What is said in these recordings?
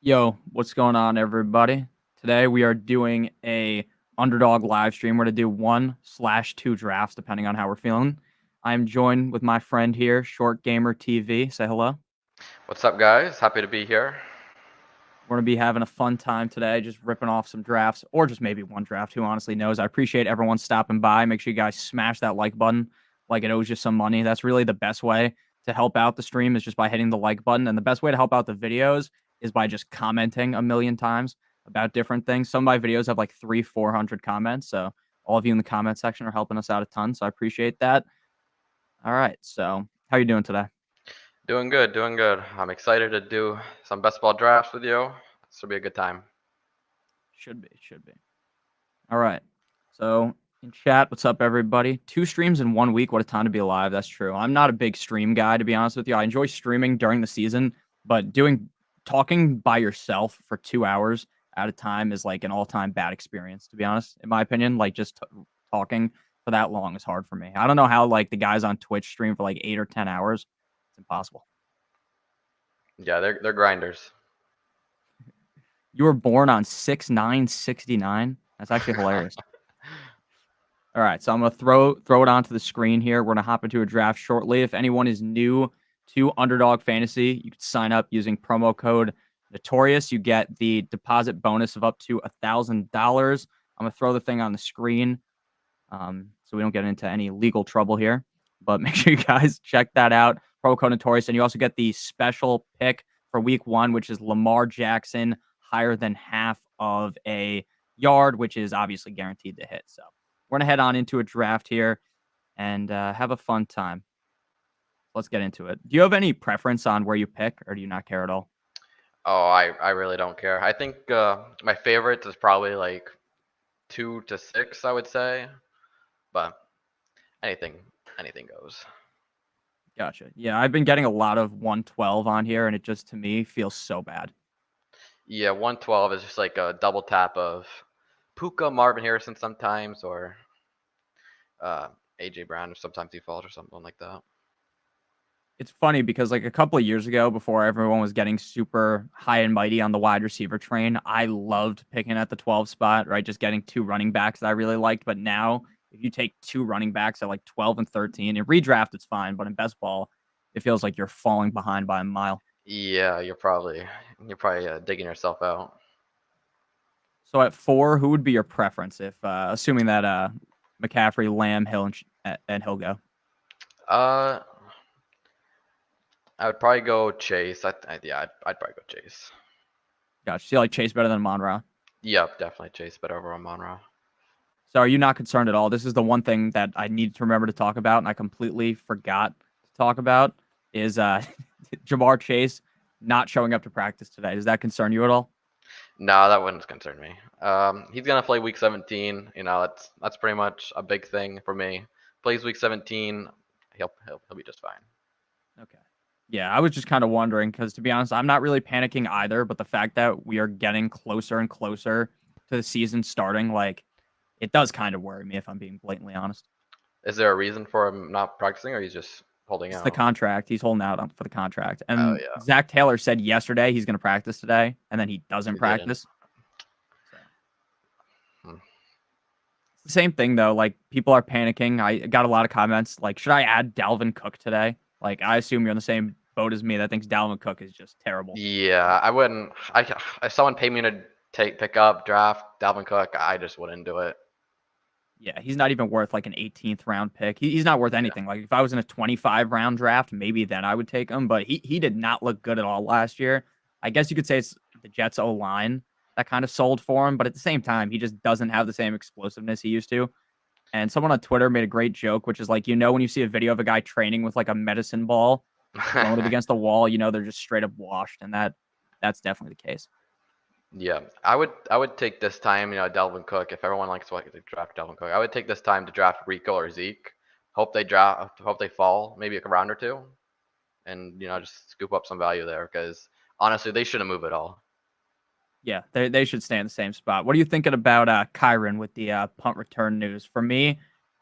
Yo, what's going on, everybody? Today we are doing a Underdog live stream. We're gonna do 1/2 drafts, depending on how we're feeling. I am joined with my friend here, ShortGamerTV. Say hello. What's up, guys? Happy to be here. We're gonna be having a fun time today, just ripping off some drafts, or just maybe one draft. Who honestly knows? I appreciate everyone stopping by. Make sure you guys smash that like button, like it owes you some money. That's really the best way to help out the stream is just by hitting the like button, and the best way to help out the videos is by just commenting a million times about different things. Some of my videos have like 400 comments, so all of you in the comment section are helping us out a ton. So I appreciate that. All right, so how you doing today? Doing good, doing good. I'm excited to do some best ball drafts with you. This will be a good time. Should be, should be. All right. So in chat, what's up, everybody? 2 streams in 1 week. What a time to be alive. That's true. I'm not a big stream guy, to be honest with you. I enjoy streaming during the season, but talking by yourself for 2 hours at a time is like an all-time bad experience, to be honest. In my opinion, like just talking for that long is hard for me. I don't know how like the guys on Twitch stream for like 8 or 10 hours. It's impossible. Yeah, they're grinders. You were born on 6/9/69. That's actually hilarious. All right, so I'm gonna throw it onto the screen here. We're gonna hop into a draft shortly. If anyone is new to Underdog Fantasy, you can sign up using promo code Notorious. You get the deposit bonus of up to $1,000. I'm gonna throw the thing on the screen, so we don't get into any legal trouble here. But make sure you guys check that out. Promo code Notorious, and you also get the special pick for Week 1, which is Lamar Jackson higher than half of a yard, which is obviously guaranteed to hit. So we're going to head on into a draft here and have a fun time. Let's get into it. Do you have any preference on where you pick, or do you not care at all? Oh, I really don't care. I think my favorite is probably like 2 to 6, I would say. But anything goes. Gotcha. Yeah, I've been getting a lot of 112 on here, and it just, to me, feels so bad. Yeah, 112 is just like a double tap of Puka, Marvin Harrison sometimes, or AJ Brown, or sometimes he falls or something like that. It's funny because like a couple of years ago, before everyone was getting super high and mighty on the wide receiver train, I loved picking at the 12 spot, right? Just getting 2 running backs that I really liked. But now, if you take 2 running backs at like 12 and 13, in redraft, it's fine. But in best ball, it feels like you're falling behind by a mile. Yeah, you're probably digging yourself out. So at 4, who would be your preference if, assuming that McCaffrey, Lamb, Hill, and Hill go? Uh, I would probably go Chase. I'd probably go Chase. Gotcha. So you like Chase better than Amon-Ra? Yep, definitely Chase better over Amon-Ra. So are you not concerned at all? This is the one thing that I needed to remember to talk about, and I completely forgot to talk about, is Jamar Chase not showing up to practice today. Does that concern you at all? No, that wouldn't concern me. He's gonna play Week 17. You know, that's pretty much a big thing for me. Plays Week 17, he'll be just fine. Okay. Yeah, I was just kind of wondering because, to be honest, I'm not really panicking either. But the fact that we are getting closer and closer to the season starting, like, it does kind of worry me if I'm being blatantly honest. Is there a reason for him not practicing, or he's just holding It's the out? contract. He's holding out for the contract. Oh And yeah, Zach Taylor said yesterday he's going to practice today, and then he doesn't he didn't. practice. So Hmm. it's the same thing, though. Like, people are panicking. I got a lot of comments like, should I add Dalvin Cook today? Like, I assume you're on the same boat as me that thinks Dalvin Cook is just terrible. Yeah, I wouldn't. If someone paid me to pick up draft Dalvin Cook, I just wouldn't do it. Yeah, he's not even worth like an 18th round pick. He's not worth Yeah. anything. Like, if I was in a 25 round draft, maybe then I would take him. But he did not look good at all last year. I guess you could say it's the Jets O line that kind of sold for him. But at the same time, he just doesn't have the same explosiveness he used to. And someone on Twitter made a great joke, which is like, when you see a video of a guy training with like a medicine ball, throwing it against the wall, they're just straight up washed. And that's definitely the case. Yeah, I would take this time, Delvin Cook. If everyone likes to draft Delvin Cook, I would take this time to draft Rico or Zeke. Hope they fall, maybe a round or two, and just scoop up some value there. Because honestly, they shouldn't move at all. Yeah, they should stay in the same spot. What are you thinking about Kyron with the punt return news? For me,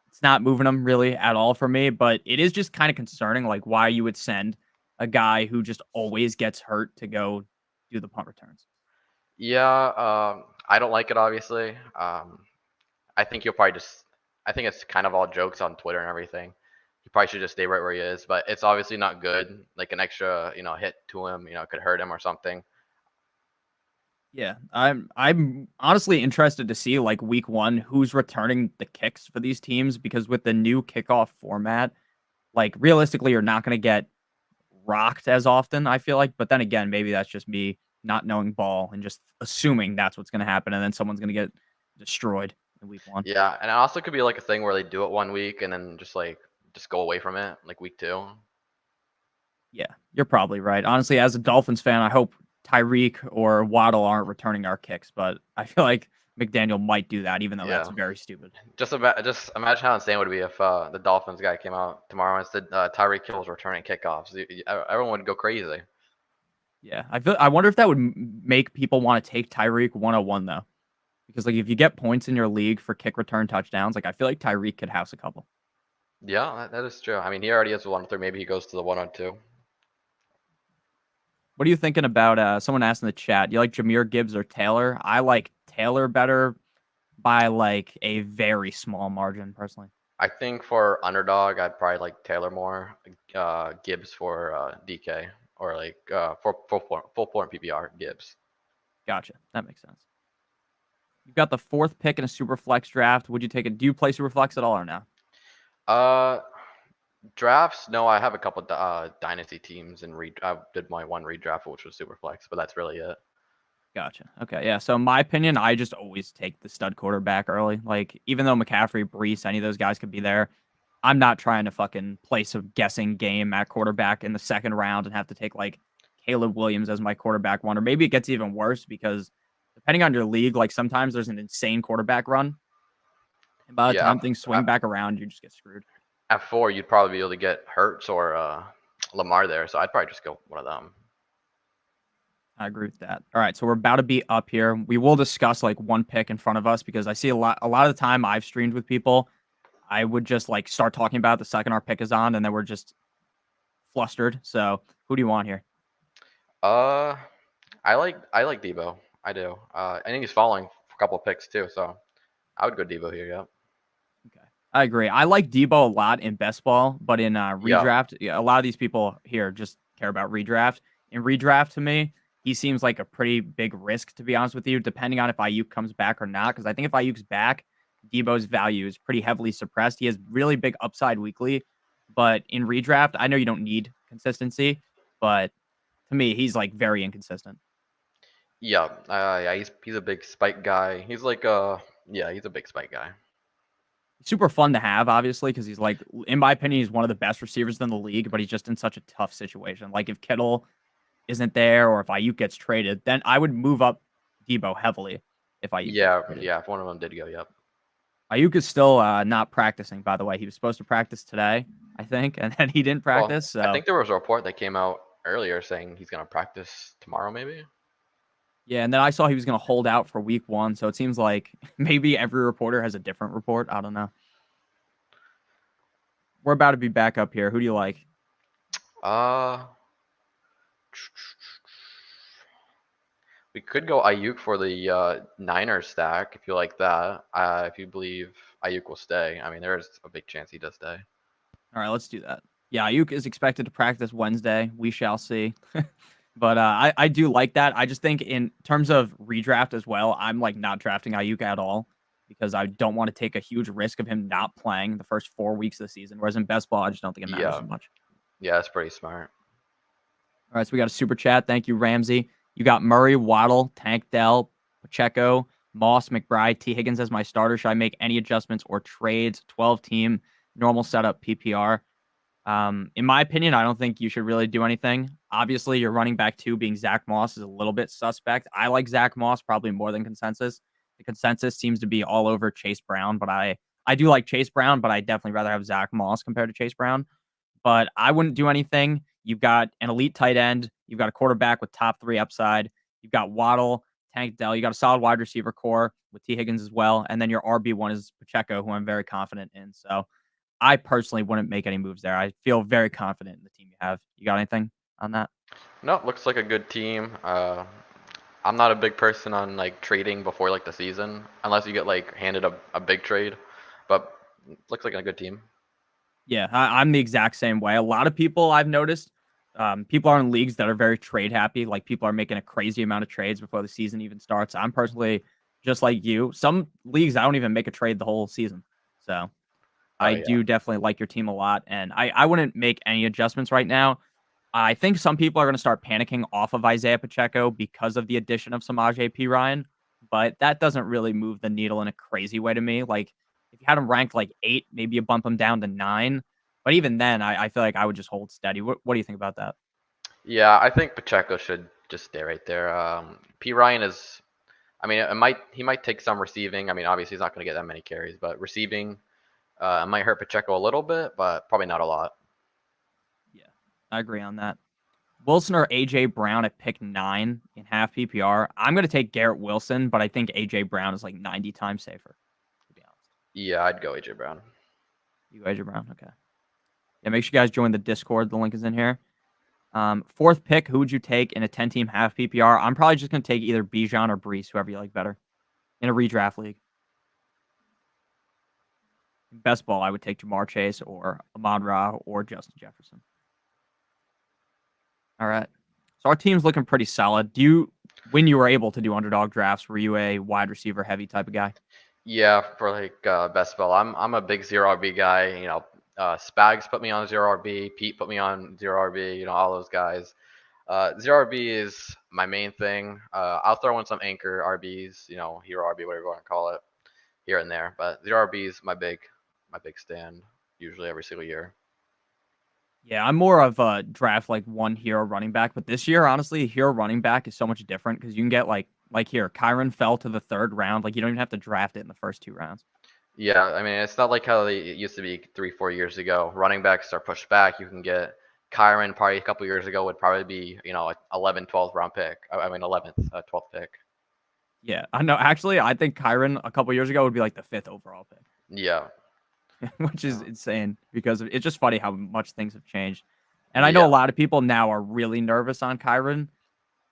it's not moving him really at all for me, but it is just kind of concerning, like why you would send a guy who just always gets hurt to go do the punt returns. Yeah, I don't like it obviously. I think you'll probably just. I think it's kind of all jokes on Twitter and everything. He probably should just stay right where he is, but it's obviously not good. Like an extra, hit to him, could hurt him or something. Yeah, I'm honestly interested to see like week 1 who's returning the kicks for these teams because with the new kickoff format, like realistically you're not going to get rocked as often, I feel like, but then again, maybe that's just me not knowing ball and just assuming that's what's going to happen and then someone's going to get destroyed in week 1. Yeah, and it also could be like a thing where they do it one week and then just go away from it, like week two. Yeah, you're probably right. Honestly, as a Dolphins fan, I hope Tyreek or Waddle aren't returning our kicks, but I feel like McDaniel might do that, even though that's Yeah, very stupid. just imagine how insane it would be if the Dolphins guy came out tomorrow and said Tyreek Hill's returning kickoffs. Everyone would go crazy. Yeah, I wonder if that would make people want to take Tyreek 101 though, because like if you get points in your league for kick return touchdowns, like I feel like Tyreek could house a couple. Yeah, that is true. I mean, he already has 1-3. Maybe he goes to the 1-2. What are you thinking about? Someone asked in the chat, you like Jameer Gibbs or Taylor? I like Taylor better by like a very small margin, personally. I think for underdog, I'd probably like Taylor more. Gibbs for DK or like for full point PPR Gibbs. Gotcha. That makes sense. You've got the 4th pick in a super flex draft. Would you take it? Do you play super flex at all or no? Uh, Drafts? No, I have a couple dynasty teams and I did my one redraft, which was super flex, but that's really it. Gotcha. Okay. Yeah. So in my opinion, I just always take the stud quarterback early. Like even though McCaffrey, Brees, any of those guys could be there, I'm not trying to fucking play some guessing game at quarterback in the 2nd round and have to take like Caleb Williams as my quarterback one. Or maybe it gets even worse because depending on your league, like sometimes there's an insane quarterback run. And by the Yeah, time things swing back around, you just get screwed. at 4, you'd probably be able to get Hurts or Lamar there, so I'd probably just go one of them. I agree with that. All right, so we're about to be up here. We will discuss like one pick in front of us because I see a lot of the time I've streamed with people, I would just like start talking about the second our pick is on, and then we're just flustered. So who do you want here? Uh, I like Debo. I do. I think he's falling for a couple of picks too, so I would go Debo here. Yeah. Okay. I agree. I like Debo a lot in best ball, but in Yeah. redraft, yeah, a lot of these people here just care about redraft. In redraft, to me, he seems like a pretty big risk, to be honest with you, depending on if Ayuk comes back or not. Because I think if Ayuk's back, Debo's value is pretty heavily suppressed. He has really big upside weekly, but in redraft, I know you don't need consistency, but to me, he's like very inconsistent. Yeah. Yeah. He's a big spike guy. He's like yeah, he's a big spike guy. Super fun to have, obviously, because he's like, in my opinion, he's one of the best receivers in the league, but he's just in such a tough situation. Like if Kittle isn't there or if Ayuk gets traded, then I would move up Debo heavily if Ayuk gets Yeah. traded. Yeah. If one of them did go, yep. Ayuk is still not practicing, by the way. He was supposed to practice today, I think, and then he didn't Well, practice. I So think there was a report that came out earlier saying he's gonna practice tomorrow, maybe. yeah, and then I saw he was going to hold out for week 1. So it seems like maybe every reporter has a different report. I don't know. We're about to be back up here. Who do you like? Uh, we could go Ayuk for the Niners stack if you like that. If you believe Ayuk will stay, I mean, there's a big chance he does stay. All right, let's do that. Yeah, Ayuk is expected to practice Wednesday. We shall see. But I do like that. I just think in terms of redraft as well, I'm like not drafting Ayuk at all because I don't want to take a huge risk of him not playing the first 4 weeks of the season. Whereas in best ball, I just don't think it matters Yeah, as much. yeah, that's pretty smart. All right, so we got a super chat. Thank you, Ramsey. You got Murray, Waddle, Tank Dell, Pacheco, Moss, McBride, T. Higgins as my starter. Should I make any adjustments or trades? 12 team, normal setup, PPR. In my opinion, I don't think you should really do anything. Obviously, your running back 2 being Zach Moss is a little bit suspect. I like Zach Moss probably more than consensus. The consensus seems to be all over Chase Brown, but I do like Chase Brown, but I definitely rather have Zach Moss compared to Chase Brown. But I wouldn't do anything. You've got an elite tight end. You've got a quarterback with top 3 upside. You've got Waddle, Tank Dell. You got a solid wide receiver core with T. Higgins as well. And then your RB1 is Pacheco, who I'm very confident in. So I personally wouldn't make any moves there. I feel very confident in the team you have. You got anything on that? No, looks like a good team. I'm not a big person on like trading before like the season, unless you get like handed a big trade. But looks like a good team. Yeah, I'm the exact same way. A lot of people I've noticed, people are in leagues that are very trade happy. Like people are making a crazy amount of trades before the season even starts. I'm personally just like you. Some leagues I don't even make a trade the whole season. So Oh I yeah. do definitely like your team a lot, and I wouldn't make any adjustments right now. I think some people are going to start panicking off of Isaiah Pacheco because of the addition of Samaje P. Ryan, but that doesn't really move the needle in a crazy way to me. Like, if you had him ranked like 8, maybe you bump him down to 9. But even then, I feel like I would just hold steady. What do you think about that? Yeah, I think Pacheco should just stay right there. P Ryan is. I mean, he might take some receiving. I mean, obviously he's not going to get that many carries, but receiving it might hurt Pacheco a little bit, but probably not a lot. Yeah, I agree on that. Wilson or AJ Brown at pick 9 in half PPR. I'm going to take Garrett Wilson, but I think AJ Brown is like 90 times safer, to be honest. Yeah, I'd go AJ Brown. You AJ Brown, okay. Yeah, make sure you guys join the Discord. The link is in here. Fourth pick, who would you take in a 10-team half PPR? I'm probably just going to take either Bijan or Brees, whoever you like better, in a redraft league. Best ball, I would take Jamar Chase or Amon Ra or Justin Jefferson. All right. So our team's looking pretty solid. When you were able to do underdog drafts, were you a wide receiver heavy type of guy? Yeah, for like best ball, I'm a big zero RB guy. Spags put me on zero RB. Pete put me on zero RB. All those guys. Zero RB is my main thing. I'll throw in some anchor RBs. Hero RB, whatever you want to call it, here and there. But zero RB is my big stand. Usually every single year. Yeah, I'm more of a draft like one hero running back, but this year, honestly, hero running back is so much different because you can get like here, Kyron fell to the 3rd round. Like you don't even have to draft it in the first 2 rounds. Yeah, I mean, it's not like how it used to be 3, 4 years ago. Running backs are pushed back. You can get Kyron probably a couple years ago would probably be, 11th, 12th round pick. I mean, 11th, 12th pick. Yeah, I know. Actually, I think Kyron a couple years ago would be like the 5th overall Yeah. pick, which is Yeah. insane because it's just funny how much things have changed. And I know a Yeah. lot of people now are really nervous on Kyron,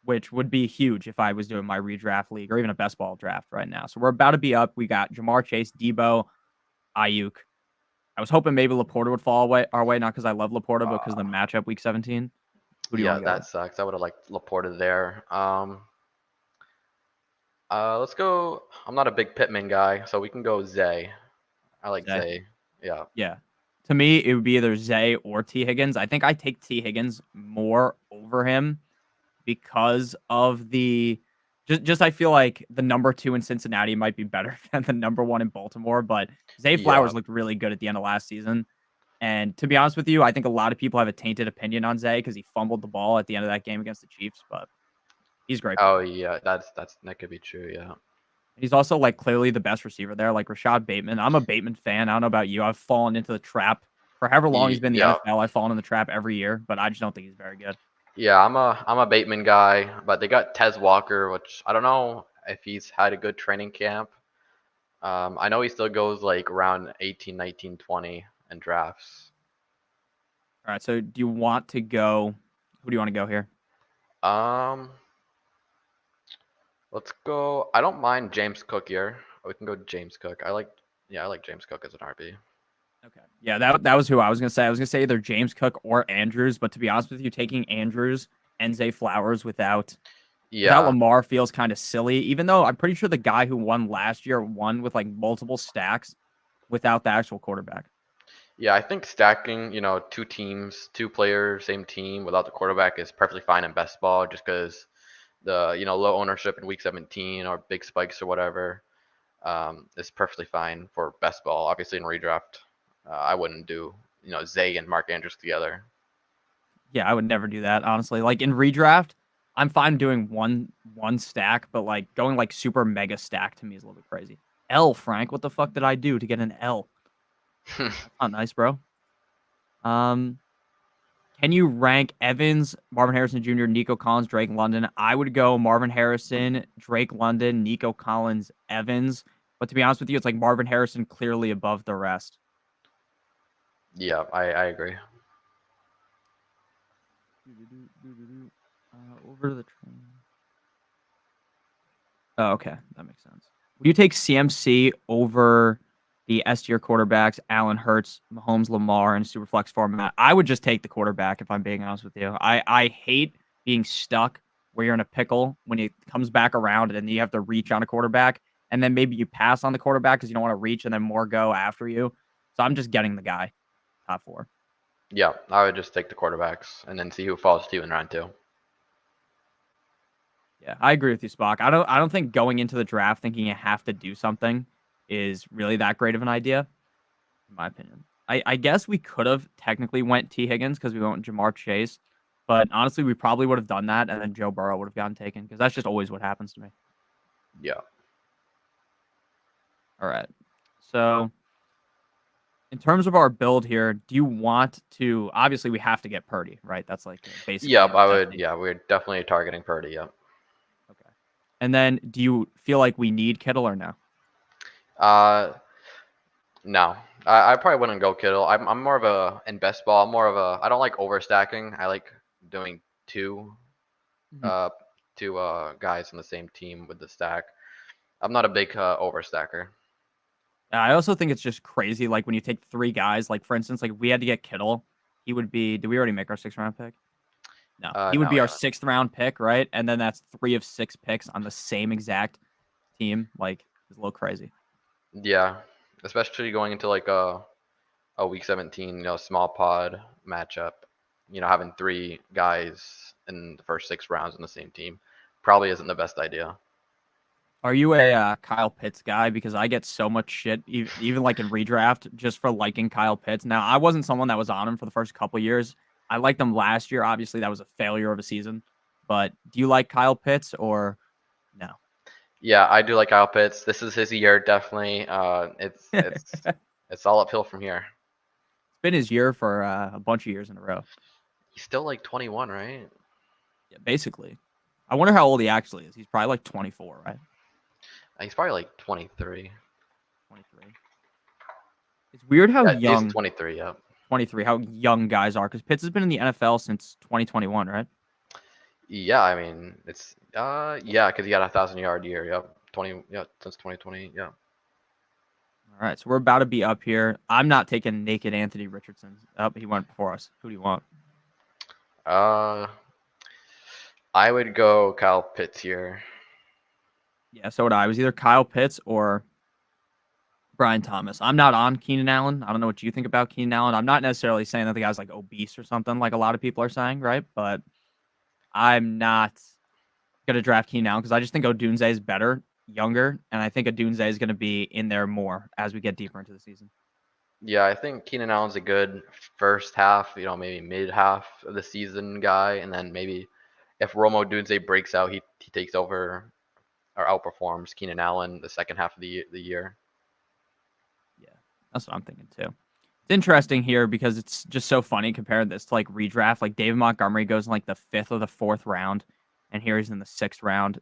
which would be huge if I was doing my redraft league or even a best ball draft right now. So we're about to be up. We got Jamar Chase, Debo, Ayuk. I was hoping maybe Laporta would fall away our way, not because I love Laporta, but because of the Uh, matchup week 17. Who do you want yeah, to go with? that sucks. I would have liked Laporta there. Let's go. I'm not a big Pittman guy, so we can go Zay. I like Zay. Zay. Yeah. Yeah. To me, it would be either Zay or T. Higgins. I think I take T. Higgins more over him because of the just I feel like the number 2 in Cincinnati might be better than the number 1 in Baltimore, but Zay Yeah. Flowers looked really good at the end of last season. And to be honest with you, I think a lot of people have a tainted opinion on Zay because he fumbled the ball at the end of that game against the Chiefs, but he's a great Oh player. yeah, that could be true. Yeah. He's also like clearly the best receiver there, like Rashad Bateman. I'm a Bateman fan. I don't know about you. I've fallen into the trap for however long he's been in the Yeah. NFL. I've fallen in the trap every year, but I just don't think he's very good. Yeah, I'm a Bateman guy, but they got Tez Walker, which I don't know if he's had a good training camp. I know he still goes like around 18, 19, 20 in drafts. All right. So do you want to go? Who do you want to go here? Um, let's go. I don't mind James Cook here. We can go James Cook. Yeah, I like James Cook as an RB. Okay. Yeah, that was who I was gonna say. I was gonna say either James Cook or Andrews, but to be honest with you, taking Andrews and Zay Flowers without Yeah, Lamar feels kind of silly. Even though I'm pretty sure the guy who won last year won with like multiple stacks without the actual quarterback. yeah. I think stacking, two teams, two players, same team without the quarterback is perfectly fine in best ball, just because the low ownership in week 17 or big spikes or whatever. Is perfectly fine for best ball. Obviously, in redraft, I wouldn't do Zay and Mark Andrews together. Yeah, I would never do that, honestly. Like in redraft, I'm fine doing one stack, but like going like super mega stack to me is a little bit crazy. L, Frank, what the fuck did I do to get an L? That's not nice, bro. Um, can you rank Evans, Marvin Harrison Jr., Nico Collins, Drake London? I would go Marvin Harrison, Drake London, Nico Collins, Evans. But to be honest with you, it's like Marvin Harrison clearly above the rest. Yeah, I agree. Over to the train. Oh, okay. That makes sense. Would you take CMC over the S tier quarterbacks, Allen Hurts, Mahomes, Lamar, in Superflex format? I would just take the quarterback if I'm being honest with you. I hate being stuck where you're in a pickle when it comes back around and then you have to reach on a quarterback. And then maybe you pass on the quarterback because you don't want to reach and then more go after you. So I'm just getting the guy, top 4. Yeah, I would just take the quarterbacks and then see who falls to you in round 2. Yeah, I agree with you, Spock. I don't think going into the draft thinking you have to do something is really that great of an idea, in my opinion. I guess we could have technically went T. Higgins because we went Jamar Chase, but honestly, we probably would have done that, and then Joe Burrow would have gotten taken because that's just always what happens to me. Yeah. All right. So, in terms of our build here, do you want to? Obviously, we have to get Purdy, right? That's like basically Yeah, a I would. necessity. Yeah, we're definitely targeting Purdy. Yeah. Okay. And then, do you feel like we need Kittle or no? Uh, no, I probably wouldn't go Kittle. I'm more of a in best ball. I'm more of a. I don't like overstacking. I like doing Mhm. uh two guys on the same team with the stack. I'm not a big overstacker. I also think it's just crazy. Like when you take 3 guys, like for instance, like if we had to get Kittle, he would be. Did we already make our 6th round pick? No, he would No, be we our haven't. 6th round pick, right? And then that's 3 of 6 picks on the same exact team. Like it's a little crazy. Yeah, especially going into like a week 17, small pod matchup. Having 3 guys in the first 6 rounds in the same team probably isn't the best idea. Are you a Kyle Pitts guy? Because I get so much shit, even like in redraft, just for liking Kyle Pitts. Now, I wasn't someone that was on him for the first couple years. I liked him last year. Obviously, that was a failure of a season. But do you like Kyle Pitts or no? Yeah, I do like Kyle Pitts. This is his year, definitely. It's It's it's it's all uphill from here. been his year for a bunch of years in a row. He's still like 21, right? Yeah, basically. I wonder how old he actually is. He's probably like 24, right? He's probably like 23. 23. It's weird how Yeah, he's young 23. Yeah. 23, how young guys are because Pitts has been in the NFL since 2021, right? Yeah, I mean it's yeah, because he got 1,000 yard year. Yep, 20. Yeah, since 2020. Yeah. All right, so we're about to be up here. I'm not taking naked Anthony Richardson. Oh, he went before us. Who do you want? Uh, I would go Kyle Pitts here. Yeah, so would I. It was either Kyle Pitts or Brian Thomas. I'm not on Keenan Allen. I don't know what you think about Keenan Allen. I'm not necessarily saying that the guy's like obese or something like a lot of people are saying, right? But I'm not going to draft Keenan Allen because I just think Odunze is better, younger, and I think Odunze is going to be in there more as we get deeper into the season. Yeah, I think Keenan Allen's a good first half, maybe mid half of the season guy, and then maybe if Romo Dunze breaks out, he takes over or outperforms Keenan Allen the second half of the year. Yeah, that's what I'm thinking too. It's interesting here because it's just so funny comparing this to like redraft. Like David Montgomery goes in like the 5th or the 4th round, and here he's in the 6th round.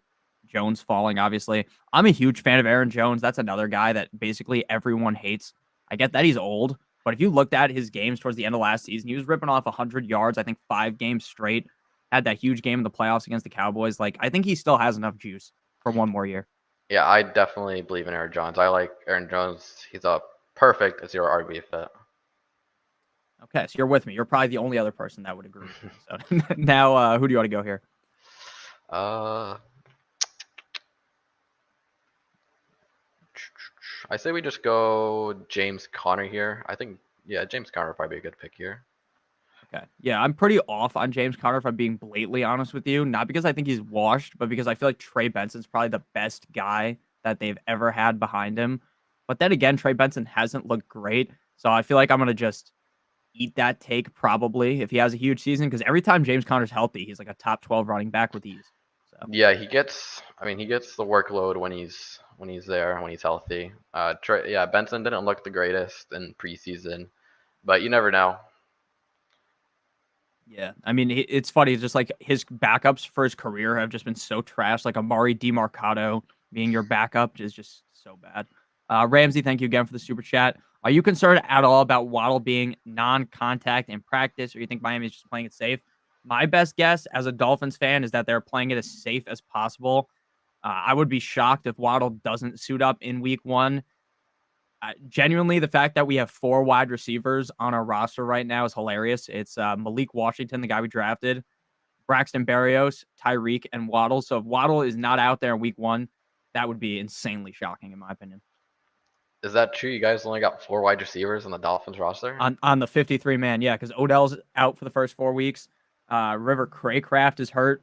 Jones falling, obviously. I'm a huge fan of Aaron Jones. That's another guy that basically everyone hates. I get that he's old, but if you looked at his games towards the end of last season, he was ripping off 100 yards, I think 5 games straight. Had that huge game in the playoffs against the Cowboys. Like, I think he still has enough juice for one more year. Yeah, I definitely believe in Aaron Jones. I like Aaron Jones. He's a perfect 0 RB fit. Okay, so you're with me. You're probably the only other person that would agree with me. So now, who do you want to go here? uh, I say we just go James Conner here. I think yeah, James Conner would probably be a good pick here. Okay. Yeah, I'm pretty off on James Conner if I'm being blatantly honest with you. Not because I think he's washed, but because I feel like Trey Benson's probably the best guy that they've ever had behind him. But then again, Trey Benson hasn't looked great. So I feel like I'm going to just eat that take probably if he has a huge season because every time James Conner's healthy, he's like a top 12 running back with ease. So Yeah, he gets. I mean, he gets the workload when he's there when he's healthy. Yeah, Benson didn't look the greatest in preseason, but you never know. yeah, I mean, it's funny. It's just like his backups for his career have just been so trash. Like Amari DiMarcado being your backup is just so bad. Ramsey, thank you again for the super chat. Are you concerned at all about Waddle being non-contact in practice, or you think Miami is just playing it safe? My best guess as a Dolphins fan is that they're playing it as safe as possible. I would be shocked if Waddle doesn't suit up in week 1. Genuinely, the fact that we have 4 wide receivers on our roster right now is hilarious. It's Malik Washington, the guy we drafted, Braxton Berrios, Tyreek, and Waddle. So if Waddle is not out there in week 1, that would be insanely shocking, in my opinion. Is that true? You guys only got 4 wide receivers on the Dolphins roster? On the 53-man, yeah, because Odell's out for the first 4 weeks. River Craycraft is hurt.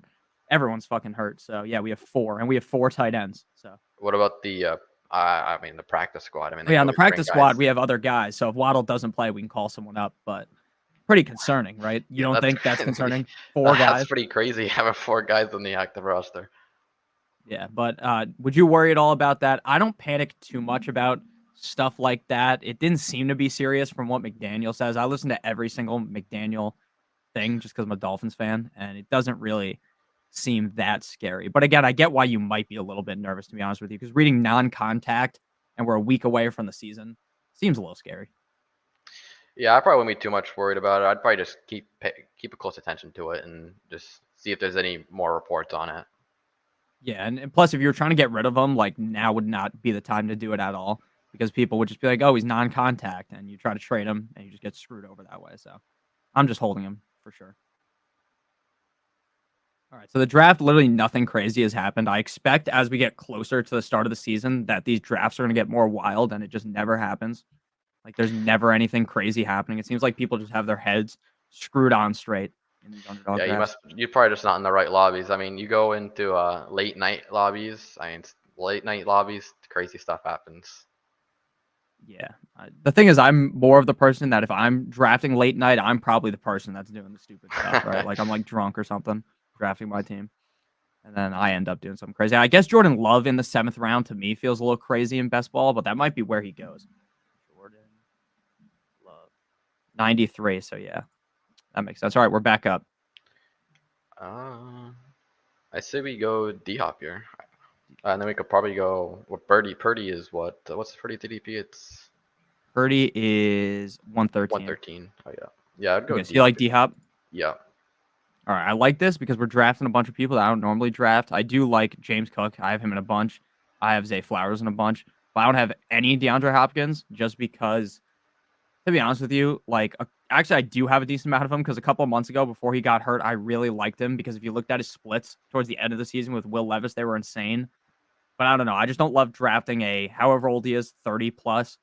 Everyone's fucking hurt. So yeah, we have 4, and we have 4 tight ends. So What about the I mean the practice squad? I mean, they yeah, on could the always bring practice squad, guys. we have other guys. So if Waddle doesn't play, we can call someone up. But pretty concerning, right? You Yeah, don't that's think that's crazy. concerning? 4 That's guys. pretty crazy having 4 guys on the active roster. Yeah, but would you worry at all about that? I don't panic too much about stuff like that. It didn't seem to be serious from what McDaniel says. I listen to every single McDaniel thing just because I'm a Dolphins fan, and it doesn't really seem that scary. But again, I get why you might be a little bit nervous, to be honest with you, because reading non-contact and we're a week away from the season seems a little scary. Yeah, I probably wouldn't be too much worried about it. I'd probably just keep a close attention to it and just see if there's any more reports on it. Yeah, and plus, if you're trying to get rid of him, like now would not be the time to do it at all because people would just be like, "Oh, he's non-contact," and you try to trade him, and you just get screwed over that way. So, I'm just holding him for sure. All right, so the draft, literally nothing crazy has happened. I expect as we get closer to the start of the season that these drafts are going to get more wild, and it just never happens. Like, there's never anything crazy happening. It seems like people just have their heads screwed on straight in these underdog Yeah, drafts. you're probably just not in the right lobbies. I mean, you go into late night lobbies. I mean, late night lobbies, crazy stuff happens. Yeah. The thing is, I'm more of the person that if I'm drafting late night, I'm probably the person that's doing the stupid stuff, right? Like I'm like drunk or something, drafting my team. And then I end up doing something crazy. I guess Jordan Love in the 7th round to me feels a little crazy in best ball, but that might be where he goes. Jordan Love. 93. So yeah, that makes sense. All right, we're back up. Uh, I say we go D Hop here, and then we could probably go with Birdie. Purdy is what? What's the Purdy TDP? It's Purdy is 113. 113. Oh yeah, yeah. I'd go Okay, so D you Hop. like D Hop? Yeah. All right, I like this because we're drafting a bunch of people that I don't normally draft. I do like James Cook. I have him in a bunch. I have Zay Flowers in a bunch. But I don't have any DeAndre Hopkins just because, to be honest with you, like, actually, I do have a decent amount of him because a couple of months ago before he got hurt, I really liked him because if you looked at his splits towards the end of the season with Will Levis, they were insane. But I don't know. I just don't love drafting a, however old he is, 30 plus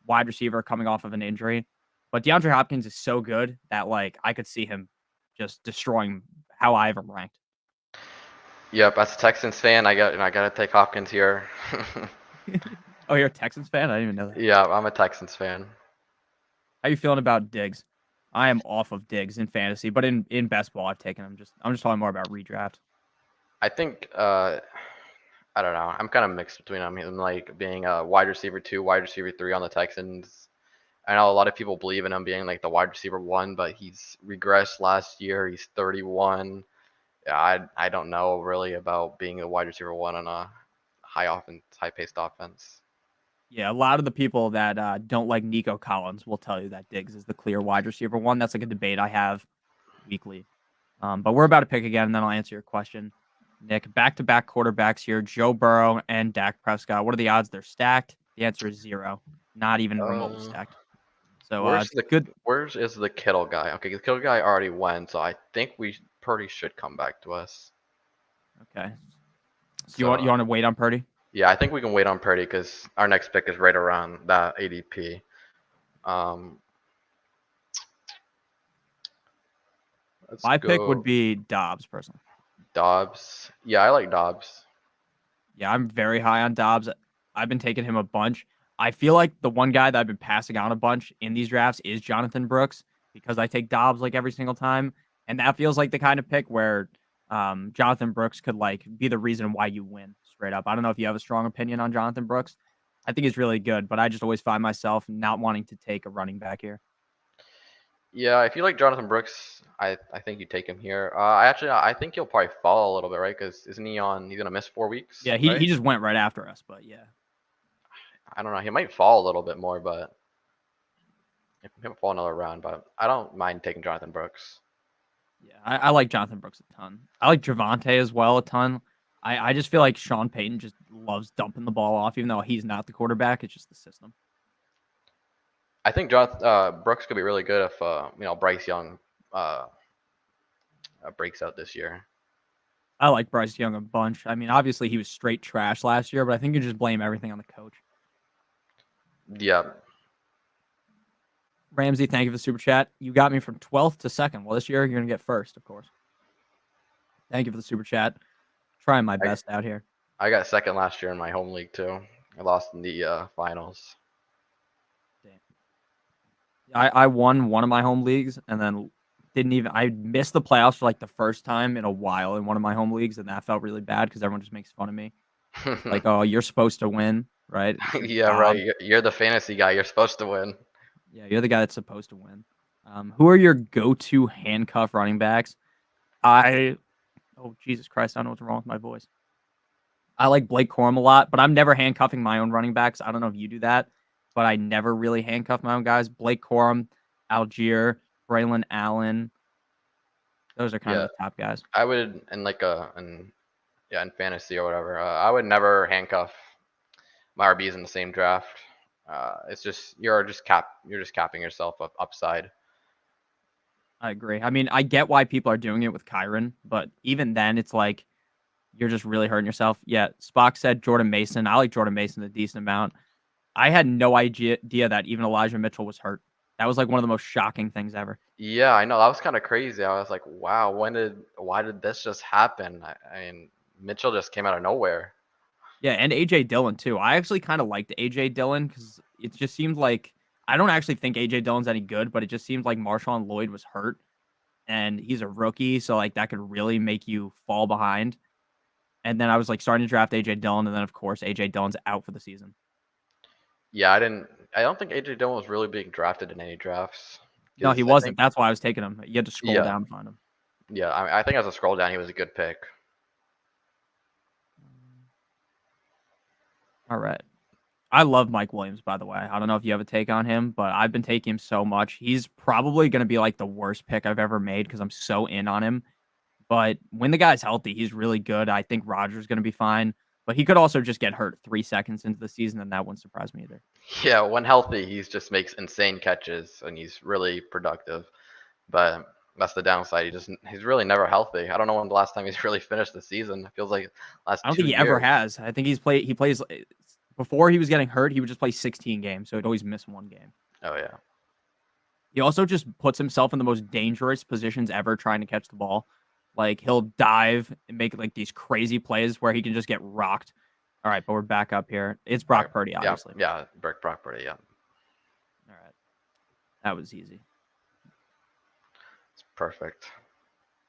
wide receiver coming off of an injury. But DeAndre Hopkins is so good that, like, I could see him just destroying how I have him ranked. Yep. As a Texans fan, I gotta take Hopkins here. Oh, you're a Texans fan? I didn't even know that. Yeah, I'm a Texans fan. How you feeling about Diggs? I am off of Diggs in fantasy, but in best ball, I've taken him. I'm just talking more about redraft. I think I don't know. I'm kind of mixed between them. Him like being a wide receiver 2, wide receiver 3 on the Texans. I know a lot of people believe in him being like the wide receiver 1, but he's regressed last year. He's 31. Yeah, I don't know really about being a wide receiver 1 on a high paced offense. Yeah, a lot of the people that don't like Nico Collins will tell you that Diggs is the clear wide receiver one. That's like a debate I have weekly. But we're about to pick again, and then I'll answer your question. Nick, back-to-back quarterbacks here, Joe Burrow and Dak Prescott. What are the odds they're stacked? The answer is 0, not even remotely Uh, stacked. So where's it's the good. where's is the Kittle guy? Okay, the Kittle guy already went, so I think we Purdy should come back to us. Okay. So you So want to wait on Purdy? yeah, I think we can wait on Purdy because our next pick is right around that ADP. Um, let's My pick would go be Dobbs, personally. Dobbs. Yeah, I like Dobbs. Yeah, I'm very high on Dobbs. I've been taking him a bunch. I feel like the one guy that I've been passing on a bunch in these drafts is Jonathan Brooks because I take Dobbs like every single time, and that feels like the kind of pick where Jonathan Brooks could like be the reason why you win straight up. I don't know if you have a strong opinion on Jonathan Brooks. I think he's really good, but I just always find myself not wanting to take a running back here. Yeah, if you like Jonathan Brooks, I think you take him here. I think he'll probably fall a little bit, right? Because isn't he on? He's gonna miss 4 weeks, Yeah, he right? just went right after us, but yeah. I don't know. He might fall a little bit more, but he might fall another round. But I don't mind taking Jonathan Brooks. Yeah, I like Jonathan Brooks a ton. I like Javante as well a ton. I just feel like Sean Payton just loves dumping the ball off, even though he's not the quarterback. It's just the system. I think Brooks could be really good if Bryce Young uh, breaks out this year. I like Bryce Young a bunch. I mean, obviously he was straight trash last year, but I think you just blame everything on the coach. Yeah. Ramsey, thank you for the super chat. You got me from 12th to 2nd. Well, this year you're gonna get first, of course. Thank you for the super chat. Trying my best out here. I got second last year in my home league too. I lost in the finals. Damn. I won one of my home leagues and then didn't even. I missed the playoffs for like the first time in a while in one of my home leagues, and that felt really bad because everyone just makes fun of me. Like, oh, you're supposed to win, right? It's your Yeah, job. right. You're the fantasy guy. You're supposed to win. Yeah, you're the guy that's supposed to win. Who are your go-to handcuff running backs? Oh, Jesus Christ, I don't know what's wrong with my voice. I like Blake Corum a lot, but I'm never handcuffing my own running backs. I don't know if you do that, but I never really handcuff my own guys. Blake Corum, Algier, Braylon Allen. Those are kind of Yeah, the top guys. I would in fantasy or whatever. I would never handcuff my RBs in the same draft. It's just you're just capping yourself up upside. I agree. I mean, I get why people are doing it with Kyron, but even then, it's like you're just really hurting yourself. Yeah, Spock said Jordan Mason. I like Jordan Mason a decent amount. I had no idea that even Elijah Mitchell was hurt. That was like one of the most shocking things ever. Yeah, I know that was kind of crazy. I was like, wow, why did this just happen? I mean, Mitchell just came out of nowhere. Yeah, and AJ Dillon too. I actually kind of liked AJ Dillon because it just seemed like I don't actually think AJ Dillon's any good, but it just seemed like Marshawn Lloyd was hurt and he's a rookie, so like that could really make you fall behind. And then I was like starting to draft AJ Dillon, and then of course AJ Dillon's out for the season. Yeah, I don't think AJ Dillon was really being drafted in any drafts No, he because I wasn't. think That's why I was taking him. You had to scroll yeah, down to find him. yeah. I think as a scroll down, he was a good pick. All right. I love Mike Williams, by the way. I don't know if you have a take on him, but I've been taking him so much. He's probably going to be like the worst pick I've ever made because I'm so in on him. But when the guy's healthy, he's really good. I think Rodgers going to be fine, but he could also just get hurt 3 seconds into the season, and that wouldn't surprise me either. Yeah, when healthy, he just makes insane catches and he's really productive. But that's the downside. He's really never healthy. I don't know when the last time he's really finished the season. It feels like last I don't two think he ever years. has. I think he plays before he was getting hurt. He would just play 16 games, so he'd always miss one game. Oh yeah. He also just puts himself in the most dangerous positions ever trying to catch the ball. Like he'll dive and make like these crazy plays where he can just get rocked. All right, but we're back up here. It's All right. Brock Purdy, Yeah, obviously. yeah. Brock Purdy. Yeah, All right, that was easy. it's perfect.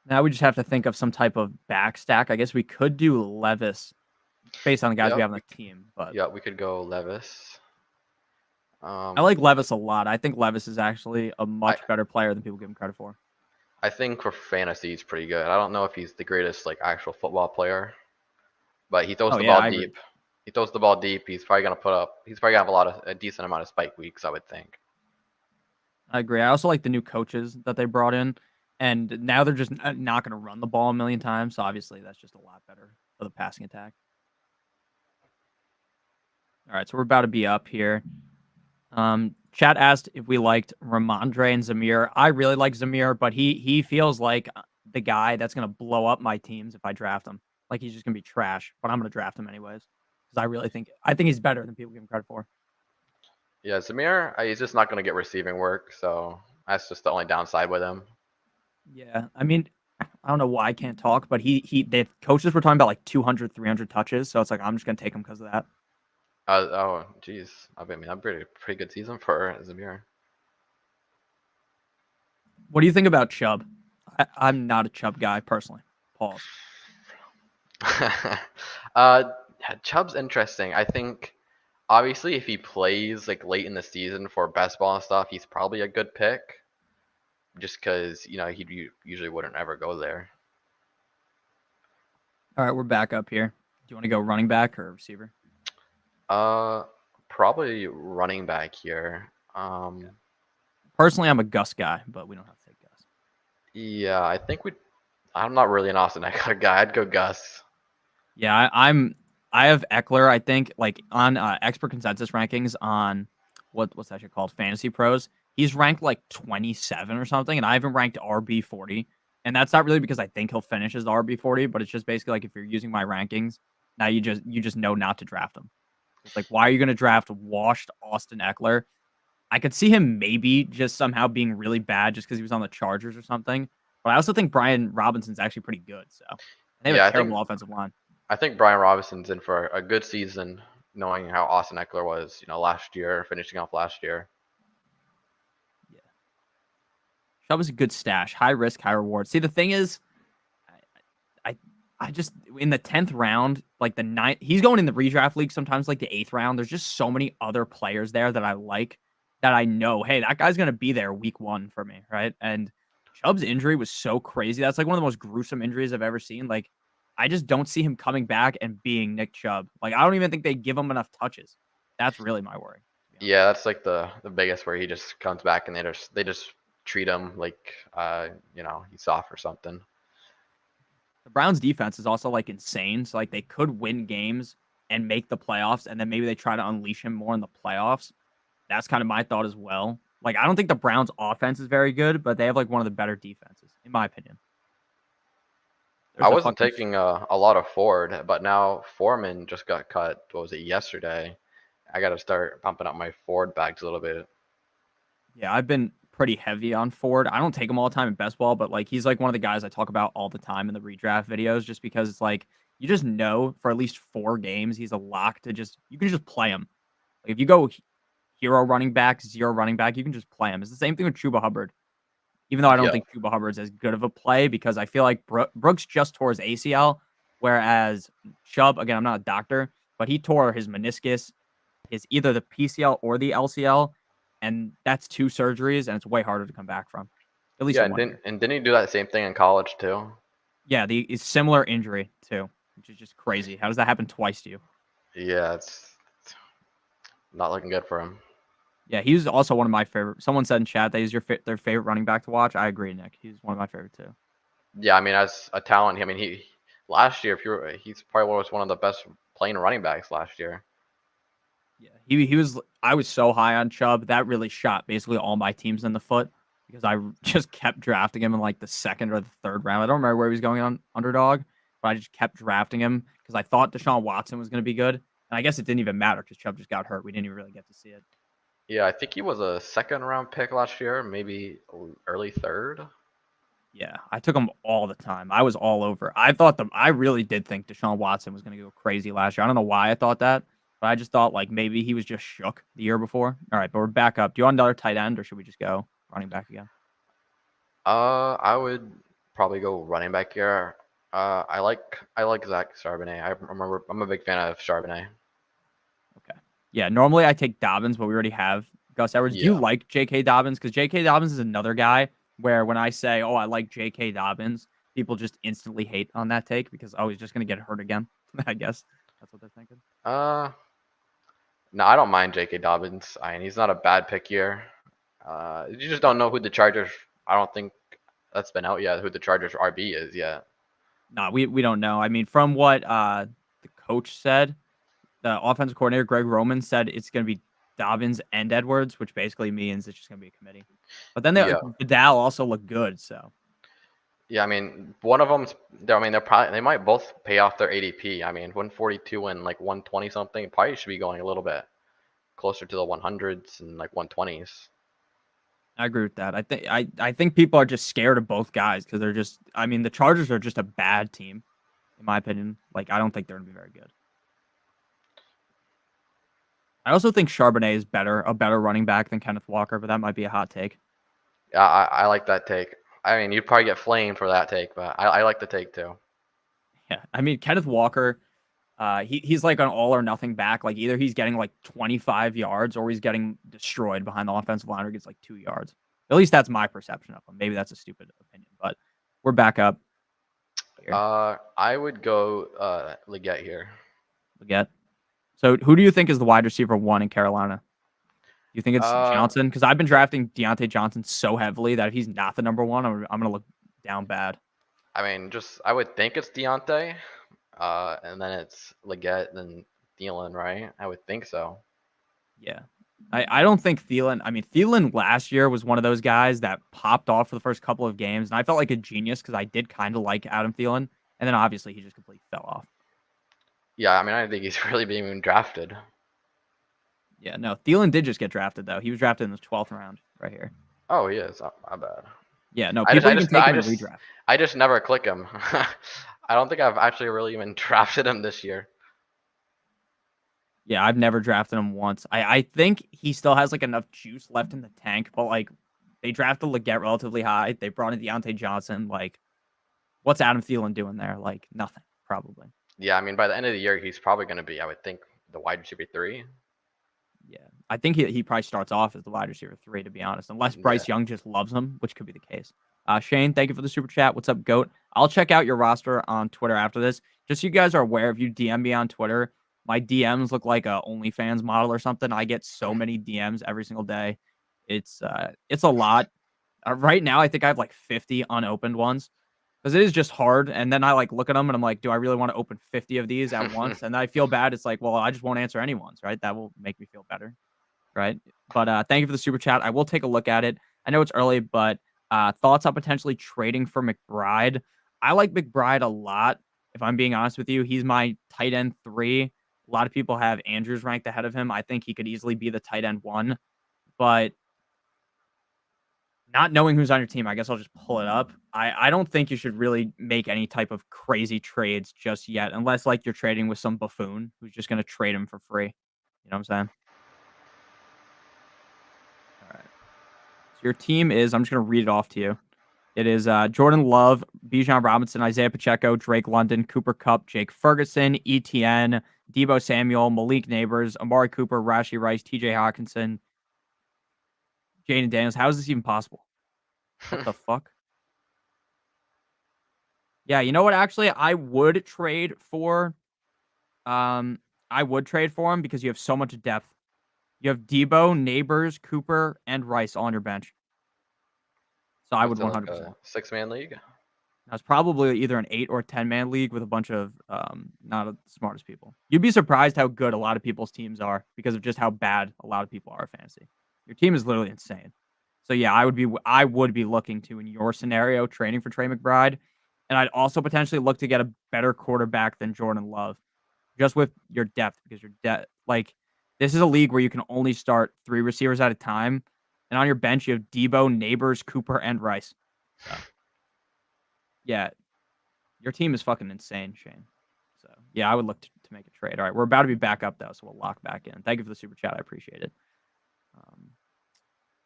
Now we just have to think of some type of back stack. I guess we could do Levis based on the guys Yeah, we have on the team, but yeah. We could go Levis. I like Levis a lot. I think Levis is actually a I much better player than people give him credit for. I think for fantasy, he's pretty good. I don't know if he's the greatest like actual football player, but he throws Oh the yeah, ball I agree. deep. He throws the ball deep. He's probably gonna put up. He's probably gonna have a decent amount of spike weeks, I would think. I agree. I also like the new coaches that they brought in, and now they're just not going to run the ball a million times. So obviously, that's just a lot better for the passing attack. All right, so we're about to be up here. Chat asked if we liked Ramondre and Zamir. I really like Zamir, but he feels like the guy that's going to blow up my teams if I draft him. Like he's just going to be trash, but I'm going to draft him anyways because I think he's better than people give him credit for. Yeah, Zamir, he's just not gonna get receiving work, so that's just the only downside with him. Yeah, I mean, I don't know why I can't talk, but the coaches were talking about like 200, 300 touches, so it's like I'm just gonna take him because of that. Oh, geez. I mean, I'm pretty good season for Zamir. What do you think about Chubb? I'm not a Chubb guy personally. Pause. uh, Chubb's interesting. I think obviously if he plays like late in the season for best ball and stuff, he's probably a good pick. Just because he usually wouldn't ever go there. All right, we're back up here. Do you want to go running back or receiver? Uh, Probably running back here. Personally, I'm a Gus guy, but we don't have to take Gus. Yeah, I'm not really an Austin Eckler guy. I'd go Gus. Yeah, I have Eckler. I think like on expert consensus rankings on what's that shit called? Fantasy Pros. He's ranked like 27 or something, and I have him ranked RB 40. And that's not really because I think he'll finish as the RB 40, but it's just basically like if you're using my rankings, now you just know not to draft him. It's like why are you going to draft washed Austin Eckler? I could see him maybe just somehow being really bad just because he was on the Chargers or something. But I also think Brian Robinson's actually pretty good. So and they have a Yeah, terrible offensive line. I think Brian Robinson's in for a good season, knowing how Austin Eckler was, last year, finishing off last year. Yeah. Chubb is a good stash. High risk, high reward. See, the thing is, I, I just in the 10th round, like the ninth, he's going in the redraft league sometimes, like the 8th round. There's just so many other players there that I like that I know, hey, that guy's gonna be there week 1 for me, right? And Chubb's injury was so crazy. That's like one of the most gruesome injuries I've ever seen. Like, I just don't see him coming back and being Nick Chubb. Like, I don't even think they give him enough touches. That's really my worry, to be honest. Yeah, that's like the biggest where he just comes back and they just treat him like he's soft or something. The Browns defense is also like insane. So like they could win games and make the playoffs, and then maybe they try to unleash him more in the playoffs. That's kind of my thought as well. Like I don't think the Browns offense is very good, but they have like one of the better defenses, in my opinion. I There's a wasn't fucking taking a lot of Ford, but now Foreman just got cut. What was it, yesterday? I got to start pumping up my Ford bags a little bit. yeah, I've been pretty heavy on Ford. I don't take him all the time in best ball, but like he's like one of the guys I talk about all the time in the redraft videos, just because it's like you just know for at least 4 games he's a lock to just you can just play him. Like if you go hero running back, zero running back, you can just play him. It's the same thing with Chuba Hubbard. Even though I don't Yeah, think Chuba Hubbard's as good of a play because I feel like Brooks just tore his ACL, whereas Chubb, again, I'm not a doctor, but he tore his meniscus, his either the PCL or the LCL, and that's 2 surgeries, and it's way harder to come back from, at least yeah, in and one didn't year. and didn't he do that same thing in college too? Yeah, the similar injury too, which is just crazy. How does that happen twice to you? Yeah, it's not looking good for him. Yeah, he was also one of my favorite. Someone said in chat that he's their favorite running back to watch. I agree, Nick. He's one of my favorite too. Yeah, I mean, as a talent, I mean, he last year, if you were, he's probably was one of the best playing running backs last year. Yeah, he was. I was so high on Chubb that really shot basically all my teams in the foot because I just kept drafting him in like the 2nd or the 3rd round. I don't remember where he was going on Underdog, but I just kept drafting him because I thought Deshaun Watson was going to be good, and I guess it didn't even matter because Chubb just got hurt. We didn't even really get to see it. Yeah, I think he was a second round pick last year, maybe early third. Yeah, I took him all the time. I was all over. I really did think Deshaun Watson was going to go crazy last year. I don't know why I thought that, but I just thought like maybe he was just shook the year before. All right, but we're back up. Do you want another tight end or should we just go running back again? I would probably go running back here. I like Zach Charbonnet. I remember I'm a big fan of Charbonnet. Okay. Yeah, normally I take Dobbins, but we already have Gus Edwards. Do you Yeah. like J.K. Dobbins? Because J.K. Dobbins is another guy where when I say, oh, I like J.K. Dobbins, people just instantly hate on that take because, oh, he's just going to get hurt again. I guess that's what they're thinking. Uh, no, I don't mind J.K. Dobbins. I mean, he's not a bad pick here. You just don't know who the Chargers. I don't think that's been out yet. Who the Chargers RB is yet. No, we don't know. I mean, from what the coach said, the offensive coordinator, Greg Roman, said it's going to be Dobbins and Edwards, which basically means it's just going to be a committee. But then Yeah. Vidal also looked good. So, Yeah, I mean, one of them's. I mean, they might both pay off their ADP. I mean, 142 and like 120 something probably should be going a little bit closer to the 100s and like 120s. I agree with that. I think people are just scared of both guys because they're just. I mean, the Chargers are just a bad team, in my opinion. Like, I don't think they're going to be very good. I also think Charbonnet is a better running back than Kenneth Walker, but that might be a hot take. Yeah, I like that take. I mean, you'd probably get flamed for that take, but I like the take too. Yeah, I mean, Kenneth Walker, he's like an all or nothing back. Like either he's getting like 25 yards or he's getting destroyed behind the offensive line or gets like 2 yards. At least that's my perception of him. Maybe that's a stupid opinion, but we're back up here. I would go Leggett here. Leggett. So who do you think is the wide receiver 1 in Carolina? Do you think it's Uh, Johnson? Because I've been drafting Deontay Johnson so heavily that if he's not the number 1, I'm going to look down bad. I mean, just I would think it's Deontay. And then it's Leggett, then Thielen, right? I would think so. Yeah. I don't think Thielen. I mean, Thielen last year was one of those guys that popped off for the first couple of games, and I felt like a genius because I did kind of like Adam Thielen, and then obviously he just completely fell off. Yeah, I mean, I don't think he's really being even drafted. Yeah, no, Thielen did just get drafted though. He was drafted in the 12th round right here. Oh, he is. Oh, my bad. Yeah, no, I just, people I even just, take I him in just, redraft. I just never click him. I don't think I've actually really even drafted him this year. Yeah, I've never drafted him once. I think he still has like enough juice left in the tank, but like they drafted Leggett relatively high. They brought in Deontay Johnson. Like, what's Adam Thielen doing there? Like nothing, probably. Yeah, I mean, by the end of the year, he's probably going to be, I would think, the wide receiver 3. Yeah, I think he probably starts off as the wide receiver 3, to be honest, unless Yeah. Bryce Young just loves him, which could be the case. Shane, thank you for the super chat. What's up, Goat? I'll check out your roster on Twitter after this. Just so you guys are aware, if you DM me on Twitter, my DMs look like a OnlyFans model or something. I get so many DMs every single day. It's a lot. Right now, I think I have like 50 unopened ones because it is just hard. And then I like look at them and I'm like, do I really want to open 50 of these at once? And I feel bad. It's like, well, I just won't answer anyone's, right? That will make me feel better, right? But thank you for the super chat. I will take a look at it. I know it's early, but thoughts on potentially trading for McBride. I like McBride a lot. If I'm being honest with you, he's my tight end 3. A lot of people have Andrews ranked ahead of him. I think he could easily be the tight end 1, but not knowing who's on your team, I guess I'll just pull it up. I don't think you should really make any type of crazy trades just yet, unless like you're trading with some buffoon who's just going to trade him for free. You know what I'm saying? All right. So your team is, I'm just going to read it off to you. It is Jordan Love, Bijan Robinson, Isaiah Pacheco, Drake London, Cooper Kupp, Jake Ferguson, ETN, Debo Samuel, Malik Neighbors, Amari Cooper, Rashi Rice, TJ Hawkinson, Jaden Daniels. How is this even possible? What the fuck? Yeah, you know what? Actually, I would trade for him because you have so much depth. You have Debo, Neighbors, Cooper, and Rice all on your bench. So I would What's it like 100%. a 6-man league? That's probably either an 8 or 10-man league with a bunch of not the smartest people. You'd be surprised how good a lot of people's teams are because of just how bad a lot of people are at fantasy. Your team is literally insane. So yeah, I would be looking to, in your scenario, trading for Trey McBride, and I'd also potentially look to get a better quarterback than Jordan Love, just with your depth, because your depth, like, this is a league where you can only start 3 receivers at a time, and on your bench you have Debo, Neighbors, Cooper, and Rice. So yeah, your team is fucking insane, Shane. So yeah, I would look to make a trade. All right, we're about to be back up though, so we'll lock back in. Thank you for the super chat. I appreciate it.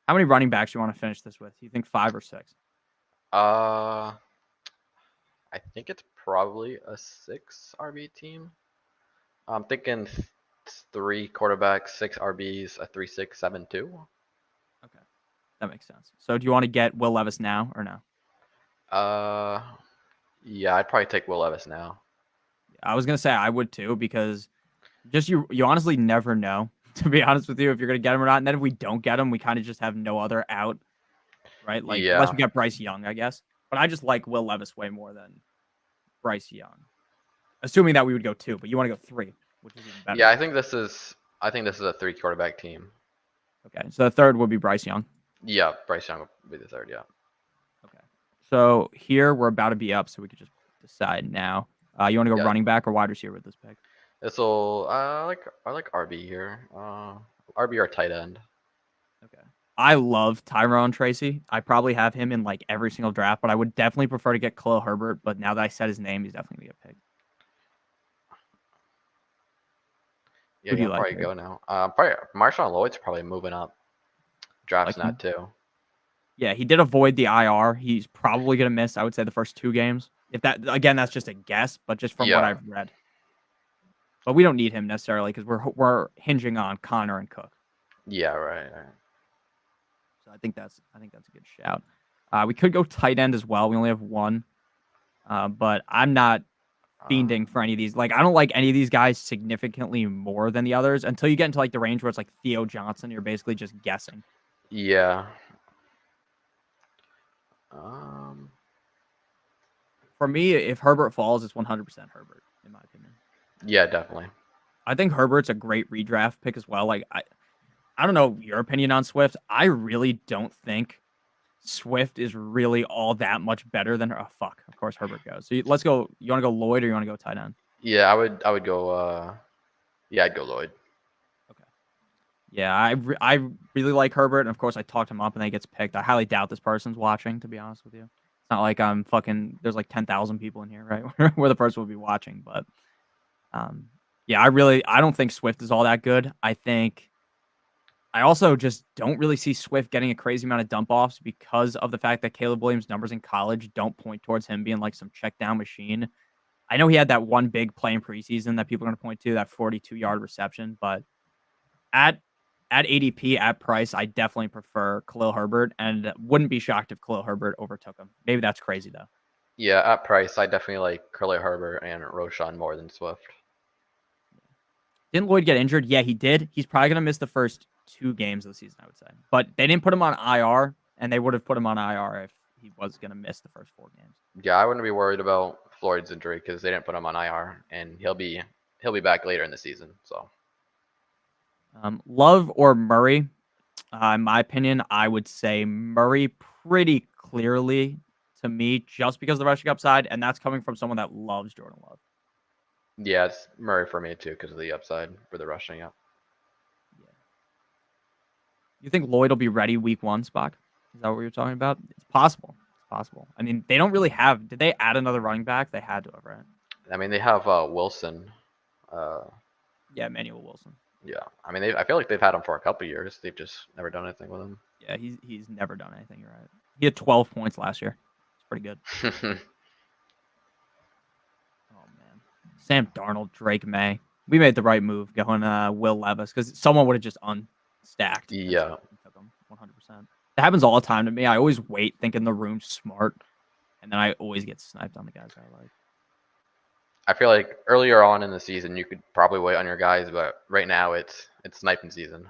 How many running backs do you want to finish this with? Do you think 5 or 6? Uh, I think it's probably a 6 RB team. I'm thinking 3 quarterbacks, 6 RBs, a 3-6-7-2. Okay, that makes sense. So do you want to get Will Levis now or no? Uh, yeah, I'd probably take Will Levis now. I was gonna say I would too because just you honestly never know. To be honest with you, if you're gonna get him or not, and then if we don't get him, we kind of just have no other out, right? Like unless Yeah. we get Bryce Young, I guess. But I just like Will Levis way more than Bryce Young, assuming that we would go 2. But you want to go 3, which is even better. Yeah, I think this is a 3 quarterback team. Okay, so the third would be Bryce Young. Yeah, Bryce Young would be the third. Yeah. Okay, so here we're about to be up, so we could just decide now. You want to go Yeah. running back or wide receiver with this pick? This will. I like RB here. RB or tight end. Okay. I love Tyrone Tracy. I probably have him in like every single draft, but I would definitely prefer to get Khalil Herbert. But now that I said his name, he's definitely gonna get picked. Yeah, Who do yeah, you I'll like probably here? go now. Probably Marshawn Lloyd's probably moving up. Drafts Like not him? too. Yeah, he did avoid the IR. He's probably gonna miss, I would say, the first 2 games. If that again, that's just a guess, but just from what Yeah. I've read. But we don't need him necessarily because we're hinging on Connor and Cook. Yeah. Right. Right. So I think that's a good shout. We could go tight end as well. We only have 1, but I'm not Uh, fiending for any of these. Like, I don't like any of these guys significantly more than the others until you get into like the range where it's like Theo Johnson. You're basically just guessing. yeah. Um. For me, if Herbert falls, it's 100% Herbert. in my opinion. Yeah, definitely. I think Herbert's a great redraft pick as well. Like I don't know your opinion on Swift. I really don't think Swift is really all that much better than oh fuck. Of course Herbert goes. So let's go. You want to go Lloyd or you want to go tight end? Yeah, I would go. Yeah, I'd go Lloyd. Okay. Yeah, I really like Herbert, and of course I talked him up, and then he gets picked. I highly doubt this person's watching, to be honest with you. It's not like I'm fucking. There's like 10,000 people in here, right? Where the person will be watching, but um, yeah, I don't think Swift is all that good. I also just don't really see Swift getting a crazy amount of dump offs because of the fact that Caleb Williams' numbers in college don't point towards him being like some check down machine. I know he had that one big play in preseason that people are going to point to, that 42-yard reception, but at ADP at price, I definitely prefer Khalil Herbert, and wouldn't be shocked if Khalil Herbert overtook him. Maybe that's crazy though. Yeah, at price, I definitely like Curly Herbert and Roshan more than Swift. Didn't Lloyd get injured? Yeah, he did. He's probably going to miss the first 2 games of the season, I would say. But they didn't put him on IR, and they would have put him on IR if he was going to miss the first 4 games. Yeah, I wouldn't be worried about Floyd's injury because they didn't put him on IR, and he'll be back later in the season. So Love or Murray? In my opinion, I would say Murray pretty clearly to me, just because of the rushing upside, and that's coming from someone that loves Jordan Love. yeah, it's Murray for me too because of the upside for the rushing. Yeah. Yeah. You think Lloyd will be ready week 1, Spock? Is that what you're talking about? It's possible. It's possible. I mean, they don't really have. Did they add another running back? They had to have, right? I mean, they have Wilson. Uh, Yeah, Emmanuel Wilson. yeah, I mean, I feel like they've had him for a couple years. They've just never done anything with him. Yeah, he's never done anything. You're right. He had 12 points last year. It's pretty good. Oh man, Sam Darnold, Drake May. We made the right move going Will Levis because someone would have just unstacked Yeah, and took him 100%. That happens all the time to me. I always wait thinking the room's smart, and then I always get sniped on the guys I like. I feel like earlier on in the season you could probably wait on your guys, but right now it's sniping season.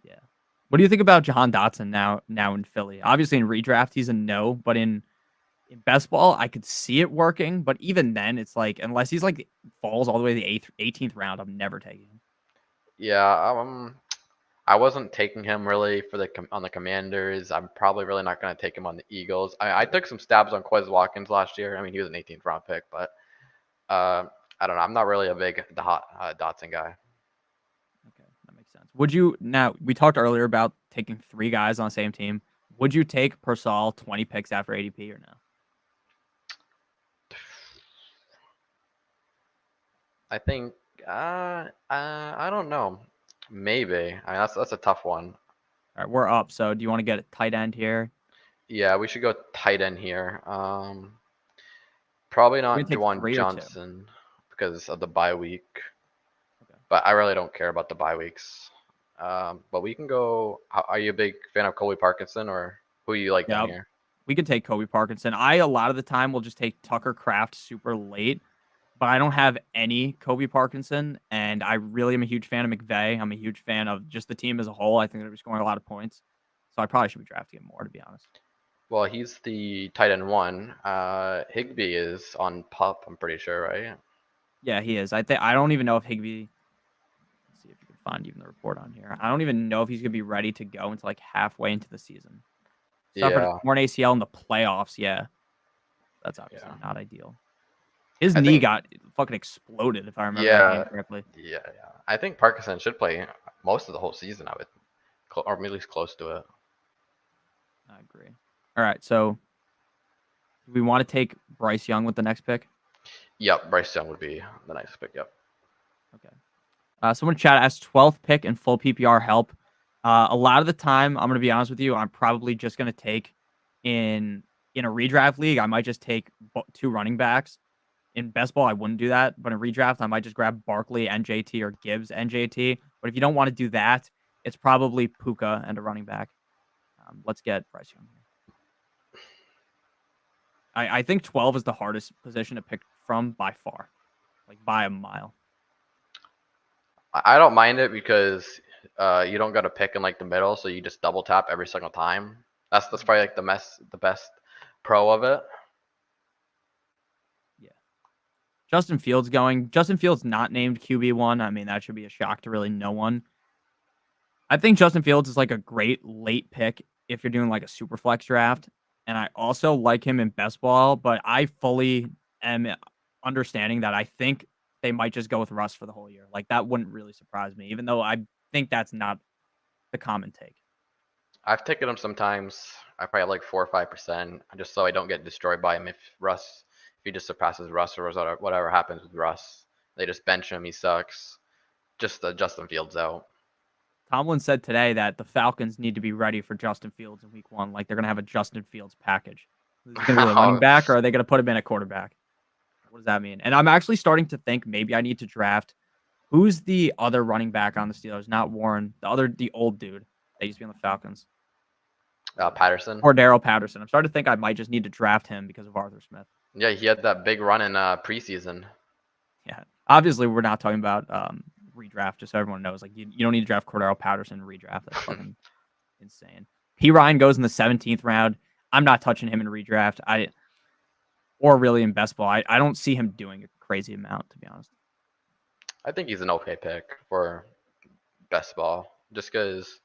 Yeah. What do you think about Jahan Dotson now in Philly? Obviously in redraft he's a no, but in best ball I could see it working. But even then, it's like unless he's like falls all the way to the 18th round, I'm never taking him. Yeah, I wasn't taking him really for on the Commanders. I'm probably really not going to take him on the Eagles. I took some stabs on Quez Watkins last year. I mean, he was an 18th round pick, but I don't know. I'm not really a big Dotson guy. Okay, that makes sense. Would you now we talked earlier about taking 3 guys on the same team. Would you take Persall 20 picks after ADP or no? I think I don't know. Maybe. I mean, that's a tough one. All right, we're up. So do you want to get a tight end here? Yeah, we should go tight end here. Probably We're not gonna take Juwan 3 or 2. Johnson because of the bye week. Okay. But I really don't care about the bye weeks. But we can go. Are you a big fan of Colby Parkinson or who you like down Yeah, here? we could take Kobe Parkinson. I a lot of the time will just take Tucker Kraft super late, but I don't have any Kobe Parkinson, and I really am a huge fan of McVay. I'm a huge fan of just the team as a whole. I think they're scoring a lot of points, so I probably should be drafting him more, to be honest. Well, he's the tight end one. Higby is on pup. I'm pretty sure, right? Yeah, he is. I don't even know if Higbee. Let's see if you can find even the report on here. I don't even know if he's gonna be ready to go until like halfway into the season. Suffered a Yeah. torn ACL in the playoffs. Yeah, that's obviously Yeah. not ideal. His I knee think. got fucking exploded, if I remember that game Yeah. correctly. Yeah. I think Parkinson should play most of the whole season. I would, or at least close to it. I agree. All right, so do we want to take Bryce Young with the next pick? Yep. Bryce Young would be the next pick. Yep. Okay. Someone in chat asked 12th pick and full PPR help. A lot of the time, I'm going to be honest with you, I'm probably just going to take in a redraft league, I might just take 2 running backs. In best ball, I wouldn't do that, but in redraft, I might just grab Barkley NJT or Gibbs NJT. But if you don't want to do that, it's probably Puka and a running back. Let's get Bryce Young here. I think 12 is the hardest position to pick from by far, like by a mile. I don't mind it because you don't got to pick in like the middle, so you just double tap every single time. That's probably like the best pro of it. Yeah. Justin Fields going. Justin Fields not named QB1. I mean, that should be a shock to really no one. I think Justin Fields is like a great late pick if you're doing like a super flex draft. And I also like him in best ball, but I fully am understanding that I think they might just go with Russ for the whole year. Like that wouldn't really surprise me, even though I think that's not the common take. I've taken him sometimes. I probably have like 4 or 5%, just so I don't get destroyed by him. If he just surpasses Russ or whatever happens with Russ, they just bench him. He sucks. Just Justin Fields out. Tomlin said today that the Falcons need to be ready for Justin Fields in week 1. Like they're going to have a Justin Fields package. Is he going to be a running back or are they going to put him in a quarterback? What does that mean? And I'm actually starting to think maybe I need to draft. Who's the other running back on the Steelers? Not Warren. The old dude that used to be on the Falcons. Patterson. Cordero Patterson. I'm starting to think I might just need to draft him because of Arthur Smith. Yeah, he had that big run in preseason. Yeah. Obviously, we're not talking about redraft, just so everyone knows. Like, you don't need to draft Cordero Patterson in redraft. That's fucking insane. P. Ryan goes in the 17th round. I'm not touching him in redraft. Or really in best ball. I don't see him doing a crazy amount, to be honest. I think he's an okay pick for best ball. Just because,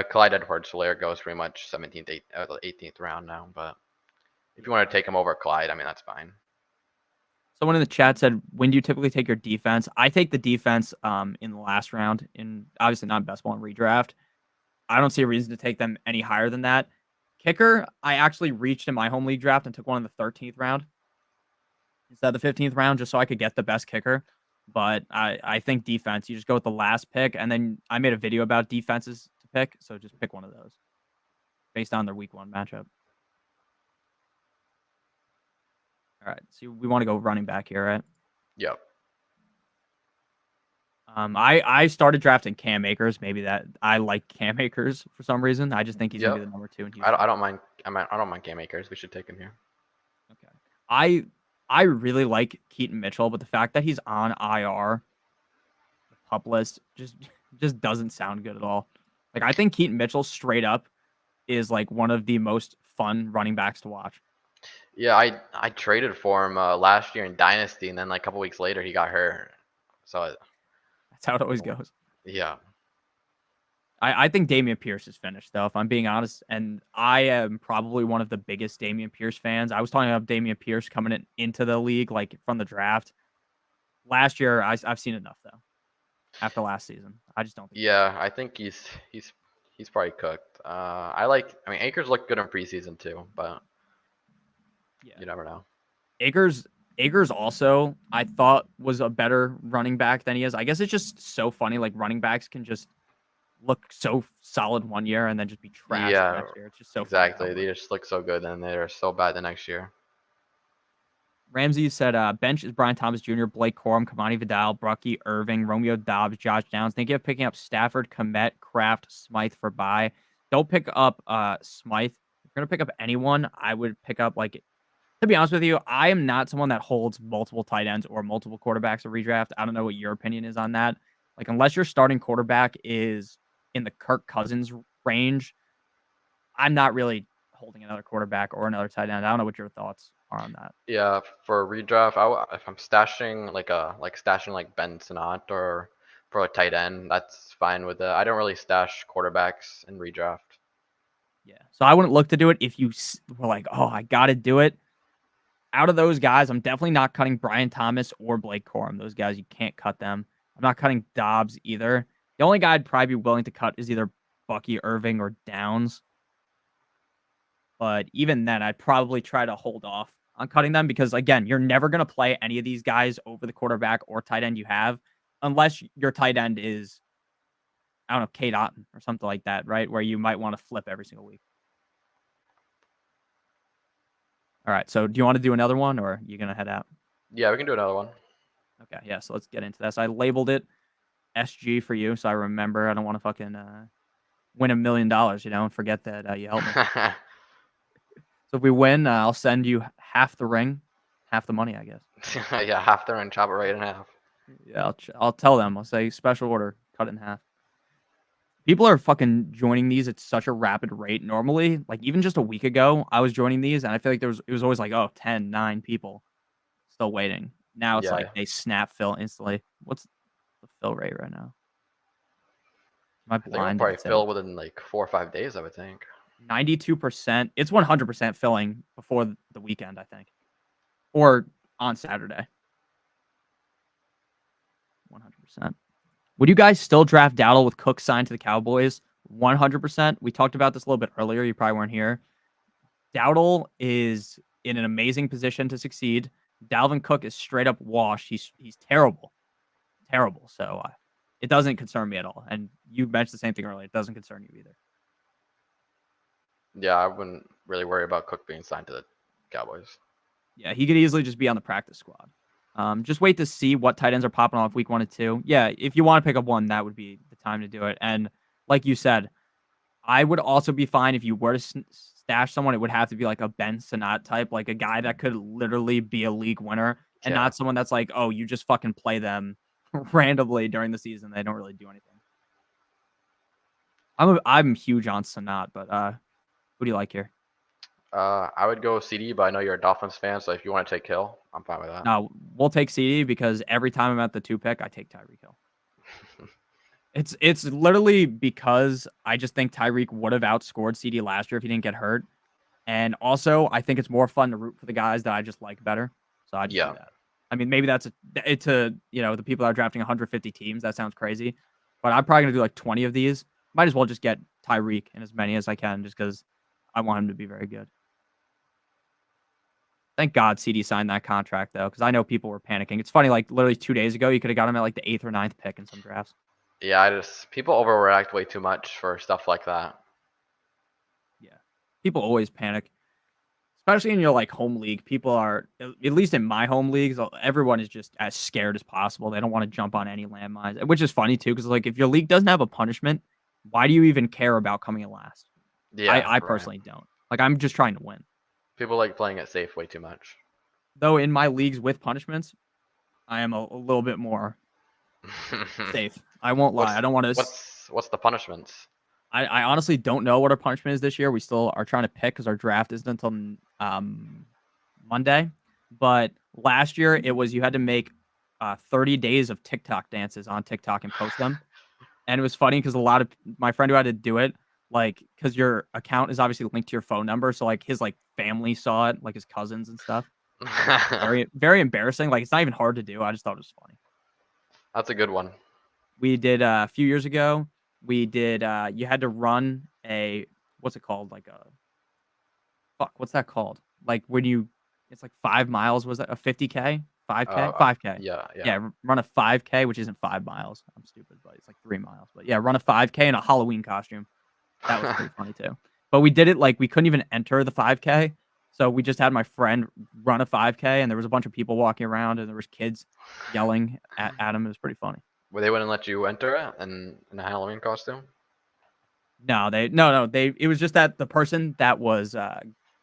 Clyde Edwards-Helaire goes pretty much 17th, 18th round now. But if you want to take him over Clyde, I mean, that's fine. Someone in the chat said, when do you typically take your defense? I take the defense in the last round, obviously not best ball in redraft. I don't see a reason to take them any higher than that. Kicker, I actually reached in my home league draft and took one in the 13th round instead of the 15th round just so I could get the best kicker. But I think defense, you just go with the last pick. And then I made a video about defenses to pick. So just pick one of those based on their week 1 matchup. All right. So we want to go running back here, right? Yep. I started drafting Cam Akers. Maybe that I like Cam Akers for some reason. I just think he's gonna be the number 2 in Houston. I don't mind. I don't mind Cam Akers. We should take him here. Okay. I really like Keaton Mitchell, but the fact that he's on IR, the pup list, just doesn't sound good at all. Like I think Keaton Mitchell straight up is like one of the most fun running backs to watch. Yeah, I traded for him last year in Dynasty, and then like a couple weeks later he got hurt. So that's how it always goes. Yeah. I think Dameon Pierce is finished, though, if I'm being honest. And I am probably one of the biggest Dameon Pierce fans. I was talking about Dameon Pierce coming into the league, like, from the draft. Last year, I've seen enough, though, after last season. I just don't think. Yeah, I think he's probably cooked. I mean, Akers looked good in preseason, too, but you never know. Akers also, I thought, was a better running back than he is. I guess it's just so funny. Like, running backs can just look so solid one year and then just be trash the next year. It's just so exactly. They just look so good and they're so bad the next year. Ramsey said, bench is Brian Thomas Jr., Blake Corum, Kamani Vidal, Brucky, Irving, Romeo Dobbs, Josh Downs. Think of picking up Stafford, Komet, Kraft, Smythe for bye. Don't pick up Smythe. If you're going to pick up anyone, I would pick up, like, to be honest with you, I am not someone that holds multiple tight ends or multiple quarterbacks to redraft. I don't know what your opinion is on that. Like, unless your starting quarterback is in the Kirk Cousins range, I'm not really holding another quarterback or another tight end. I don't know what your thoughts are on that. Yeah, for redraft, if I'm stashing like Ben Sinnott or for a tight end, that's fine with it. I don't really stash quarterbacks in redraft. Yeah, so I wouldn't look to do it if you were like, oh, I got to do it. Out of those guys, I'm definitely not cutting Brian Thomas or Blake Corum. Those guys, you can't cut them. I'm not cutting Dobbs either. The only guy I'd probably be willing to cut is either Bucky Irving or Downs. But even then, I'd probably try to hold off on cutting them because, again, you're never going to play any of these guys over the quarterback or tight end you have unless your tight end is, I don't know, Kate Otten or something like that, right? Where you might want to flip every single week. All right, so do you want to do another one or are you going to head out? Yeah, we can do another one. Okay, yeah, so let's get into this. I labeled it SG for you, so I remember. I don't want to fucking win $1 million, and forget that you helped me. So if we win, I'll send you half the ring, half the money, I guess. Yeah, half the ring, chop it right in half. Yeah, I'll tell them. I'll say special order, cut it in half. People are fucking joining these at such a rapid rate. Normally, like even just a week ago, I was joining these, and I feel like it was always like, 10, 9 people still waiting. Now it's like Yeah, they snap fill instantly. What's the fill rate right now? Am I I think it'll blind? Did probably it say fill within like 4 or 5 days, I would think. 92%? It's 100% filling before the weekend, I think, or on Saturday. 100%. Would you guys still draft Dowdle with Cook signed to the Cowboys? 100%. We talked about this a little bit earlier. You probably weren't here. Dowdle is in an amazing position to succeed. Dalvin Cook is straight up washed. He's terrible, terrible. So it doesn't concern me at all. And you mentioned the same thing earlier. It doesn't concern you either. Yeah, I wouldn't really worry about Cook being signed to the Cowboys. Yeah, he could easily just be on the practice squad. Just wait to see what tight ends are popping off week 1 and 2. Yeah, if you want to pick up one, that would be the time to do it. And like you said, I would also be fine if you were to stash someone. It would have to be like a Ben Sinnott type, like a guy that could literally be a league winner, and Yeah. not someone that's like, oh, you just fucking play them randomly during the season. They don't really do anything. I'm huge on Sinnott, but who do you like here? I would go CD, but I know you're a Dolphins fan, so if you want to take Hill, I'm fine with that. No, we'll take CD because every time I'm at the 2 pick, I take Tyreek Hill. It's literally because I just think Tyreek would have outscored CD last year if he didn't get hurt. And also, I think it's more fun to root for the guys that I just like better. So I just do that. I mean, maybe that's the people that are drafting 150 teams. That sounds crazy. But I'm probably going to do like 20 of these. Might as well just get Tyreek in as many as I can just because I want him to be very good. Thank God CD signed that contract, though, because I know people were panicking. It's funny, like literally 2 days ago, you could have got him at like the 8th or 9th pick in some drafts. Yeah, people overreact way too much for stuff like that. Yeah. People always panic, especially in your like home league. People are, at least in my home leagues, everyone is just as scared as possible. They don't want to jump on any landmines, which is funny too, because like if your league doesn't have a punishment, why do you even care about coming in last? Yeah, I personally don't. Like I'm just trying to win. People like playing it safe way too much. Though in my leagues with punishments, I am a little bit more safe. I won't lie. I don't want to. What's the punishments? I honestly don't know what our punishment is this year. We still are trying to pick because our draft isn't until Monday. But last year it was you had to make 30 days of TikTok dances on TikTok and post them. And it was funny because a lot of my friend who had to do it, like, because your account is obviously linked to your phone number, so like his like family saw it, like his cousins and stuff. Very very embarrassing. Like it's not even hard to do. I just thought it was funny. That's a good one. We did a few years ago. We did. You had to run a what's it called? Like a what's that called? Like when you, it's like 5 miles. Was that a 50K? 5K? 5K. Yeah. Run a 5K, which isn't 5 miles. I'm stupid, but it's like 3 miles. But yeah, run a 5K in a Halloween costume. That was pretty funny too. But we did it like we couldn't even enter the 5K. So we just had my friend run a 5K, and there was a bunch of people walking around, and there was kids yelling at him. It was pretty funny. Well, they wouldn't let you enter it in a Halloween costume? No, it was just that the person that was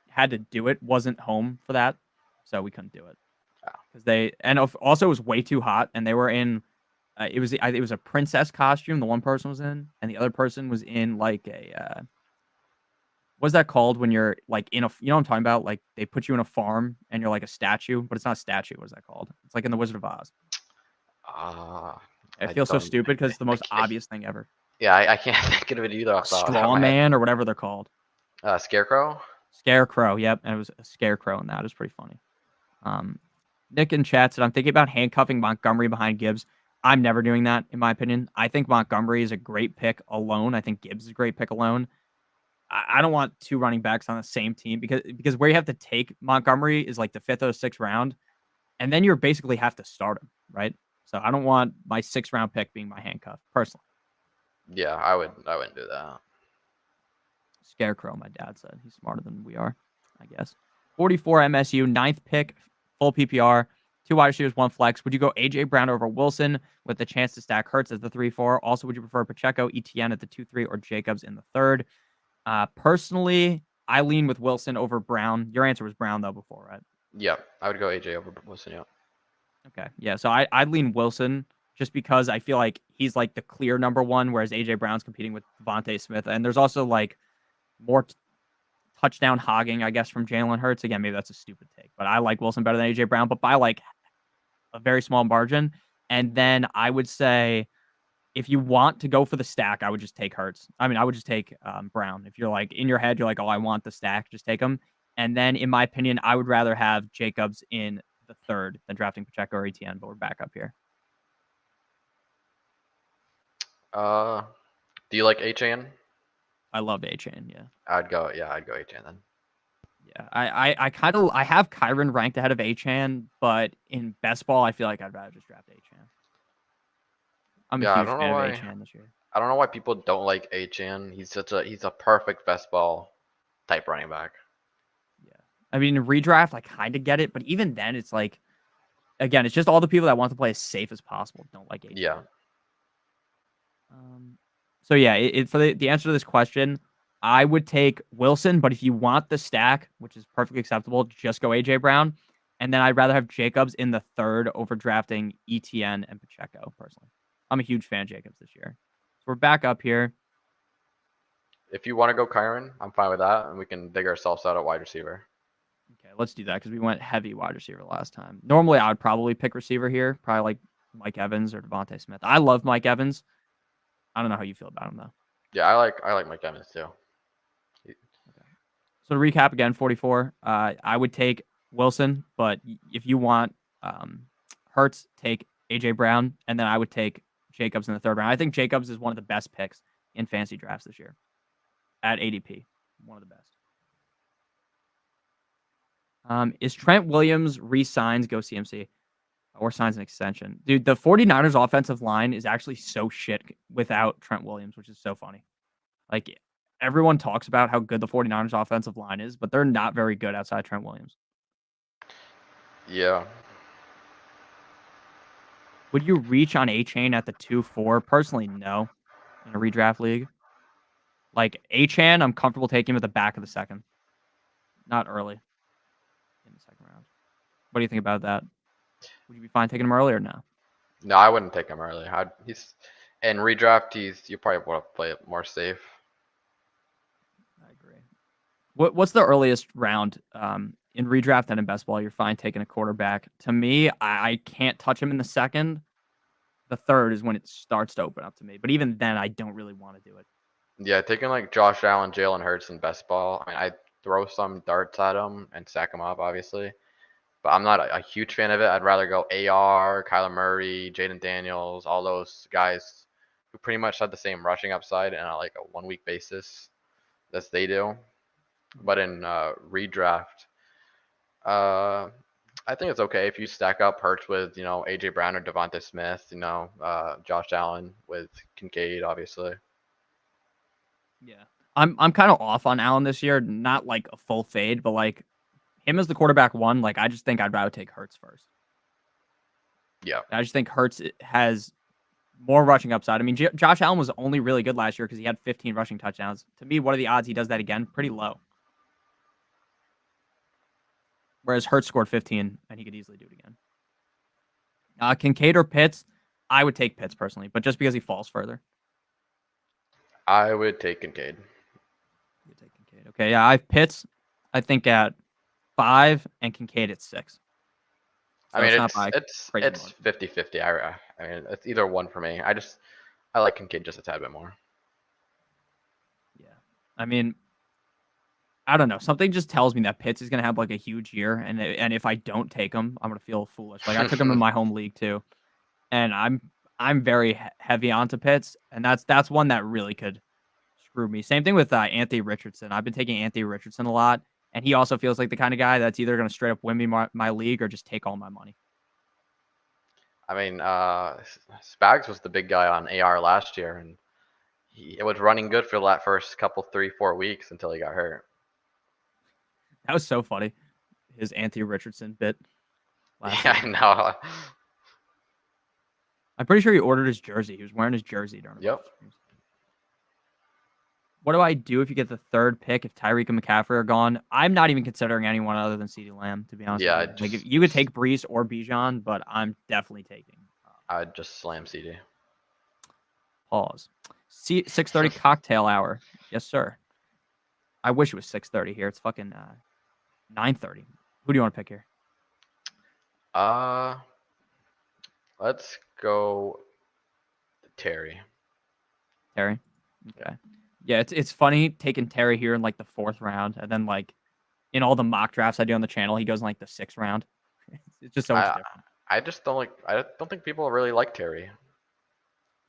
had to do it wasn't home for that, so we couldn't do it because also it was way too hot, and they were in it was a princess costume. The one person was in, and the other person was in like a what's that called when you're like in a, you know what I'm talking about? Like they put you in a farm and you're like a statue, but it's not a statue. What's that called? It's like in the Wizard of Oz. I feel so stupid because it's the most obvious thing ever. Yeah, I can't think of it either. Straw man or whatever they're called. Scarecrow? Scarecrow, yep. And it was a scarecrow in that. It was pretty funny. Nick in chat said, I'm thinking about handcuffing Montgomery behind Gibbs. I'm never doing that, in my opinion. I think Montgomery is a great pick alone. I think Gibbs is a great pick alone. I don't want 2 running backs on the same team because where you have to take Montgomery is like the 5th or 6th round, and then you basically have to start him, right? So I don't want my 6th round pick being my handcuff, personally. Yeah, I wouldn't do that. Scarecrow, my dad said. He's smarter than we are, I guess. 44 MSU, 9th pick, full PPR, 2 wide receivers, 1 flex. Would you go AJ Brown over Wilson with the chance to stack Hurts as the 3-4? Also, would you prefer Pacheco, ETN at the 2-3, or Jacobs in the 3rd? Personally, I lean with Wilson over Brown. Your answer was Brown, though, before, right? Yeah, I would go AJ over Wilson, yeah. Okay, yeah, so I'd lean Wilson just because I feel like he's like the clear number 1, whereas AJ Brown's competing with Devontae Smith. And there's also like more touchdown hogging, I guess, from Jalen Hurts. Again, maybe that's a stupid take, but I like Wilson better than AJ Brown, but by like a very small margin. And then I would say if you want to go for the stack, I would just take Hurts. I mean, I would just take Brown. If you're like in your head, you're like, oh, I want the stack, just take him. And then, in my opinion, I would rather have Jacobs in the third than drafting Pacheco or ETN, but we're back up here. Do you like HAN? I love A-Chain, yeah. I'd go HAN then. Yeah, I have Kyron ranked ahead of A-Chan, but in best ball, I feel like I'd rather just draft A-Chan. I'm a Yeah, I huge don't know fan of why. A-Chan this year. I don't know why people don't like HAN. He's a perfect best ball type running back. Yeah, I mean, in redraft, I kind of get it, but even then, it's like, again, it's just all the people that want to play as safe as possible don't like A-Chan. Yeah. So yeah, for the answer to this question, I would take Wilson, but if you want the stack, which is perfectly acceptable, just go AJ Brown. And then I'd rather have Jacobs in the third over drafting ETN and Pacheco, personally. I'm a huge fan of Jacobs this year. So we're back up here. If you want to go Kyron, I'm fine with that, and we can dig ourselves out at wide receiver. Okay, let's do that because we went heavy wide receiver last time. Normally, I would probably pick receiver here, probably like Mike Evans or Devontae Smith. I love Mike Evans. I don't know how you feel about him, though. Yeah, I like Mike Evans too. So to recap again, 44. I would take Wilson, but if you want Hurts, take AJ Brown, and then I would take Jacobs in the third round. I think Jacobs is one of the best picks in fantasy drafts this year at ADP. One of the best. Is Trent Williams re-signs go CMC or signs an extension? Dude, the 49ers offensive line is actually so shit without Trent Williams, which is so funny. Like, everyone talks about how good the 49ers offensive line is, but they're not very good outside Trent Williams. Yeah. Would you reach on A-Chain at the 2-4? Personally, no. In a redraft league. Like, A-Chan, I'm comfortable taking him at the back of the second. Not early in the second round. What do you think about that? Would you be fine taking him early or no? No, I wouldn't take him early. He's in redraft. You probably want to play it more safe. I agree. What's the earliest round in redraft and in best ball? You're fine taking a quarterback. To me, I can't touch him in the second. The third is when it starts to open up to me. But even then, I don't really want to do it. Yeah, taking like Josh Allen, Jalen Hurts, and best ball. I mean, I throw some darts at him and stack him up, obviously. But I'm not a huge fan of it. I'd rather go AR, Kyler Murray, Jaden Daniels, all those guys who pretty much have the same rushing upside on like a 1 week basis as they do. But in redraft, I think it's okay if you stack up Hurts with AJ Brown or Devontae Smith. Josh Allen with Kincaid, obviously. Yeah. I'm kind of off on Allen this year. Not like a full fade, but like him as the quarterback one, like I just think I'd rather take Hurts first. Yeah. I just think Hurts has more rushing upside. I mean, Josh Allen was only really good last year because he had 15 rushing touchdowns. To me, what are the odds he does that again? Pretty low. Whereas Hurts scored 15, and he could easily do it again. Kincaid or Pitts? I would take Pitts personally, but just because he falls further. I would take Kincaid. You take Kincaid. Okay, yeah, I have Pitts, I think, at 5 and Kincaid at 6. So I mean, it's 50-50. I mean, it's either one for me. I like Kincaid just a tad bit more. Yeah. I mean, I don't know. Something just tells me that Pitts is going to have like a huge year, and if I don't take him, I'm going to feel foolish. Like I took him in my home league too, and I'm very heavy onto Pitts, and that's one that really could screw me. Same thing with Anthony Richardson. I've been taking Anthony Richardson a lot, and he also feels like the kind of guy that's either going to straight up win me my league or just take all my money. I mean, Spags was the big guy on AR last year, and it was running good for that first couple 3-4 weeks until he got hurt. That was so funny. His Anthony Richardson bit. Yeah, I know. I'm pretty sure he ordered his jersey. He was wearing his jersey during. Yep. What do I do if you get the third pick if Tyreek and McCaffrey are gone? I'm not even considering anyone other than CeeDee Lamb, to be honest. Yeah, with you. Like if you could take Brees or Bijan, but I'm definitely taking. I'd just slam CD. Pause. 6:30 cocktail hour. Yes, sir. I wish it was 6:30 here. It's fucking 9:30. Who do you want to pick here? Let's go Terry. Terry. Yeah. Okay. Yeah, it's funny taking Terry here in like the 4th round, and then like in all the mock drafts I do on the channel, he goes in like the 6th round. It's just so much I different. I just don't like. I don't think people really like Terry.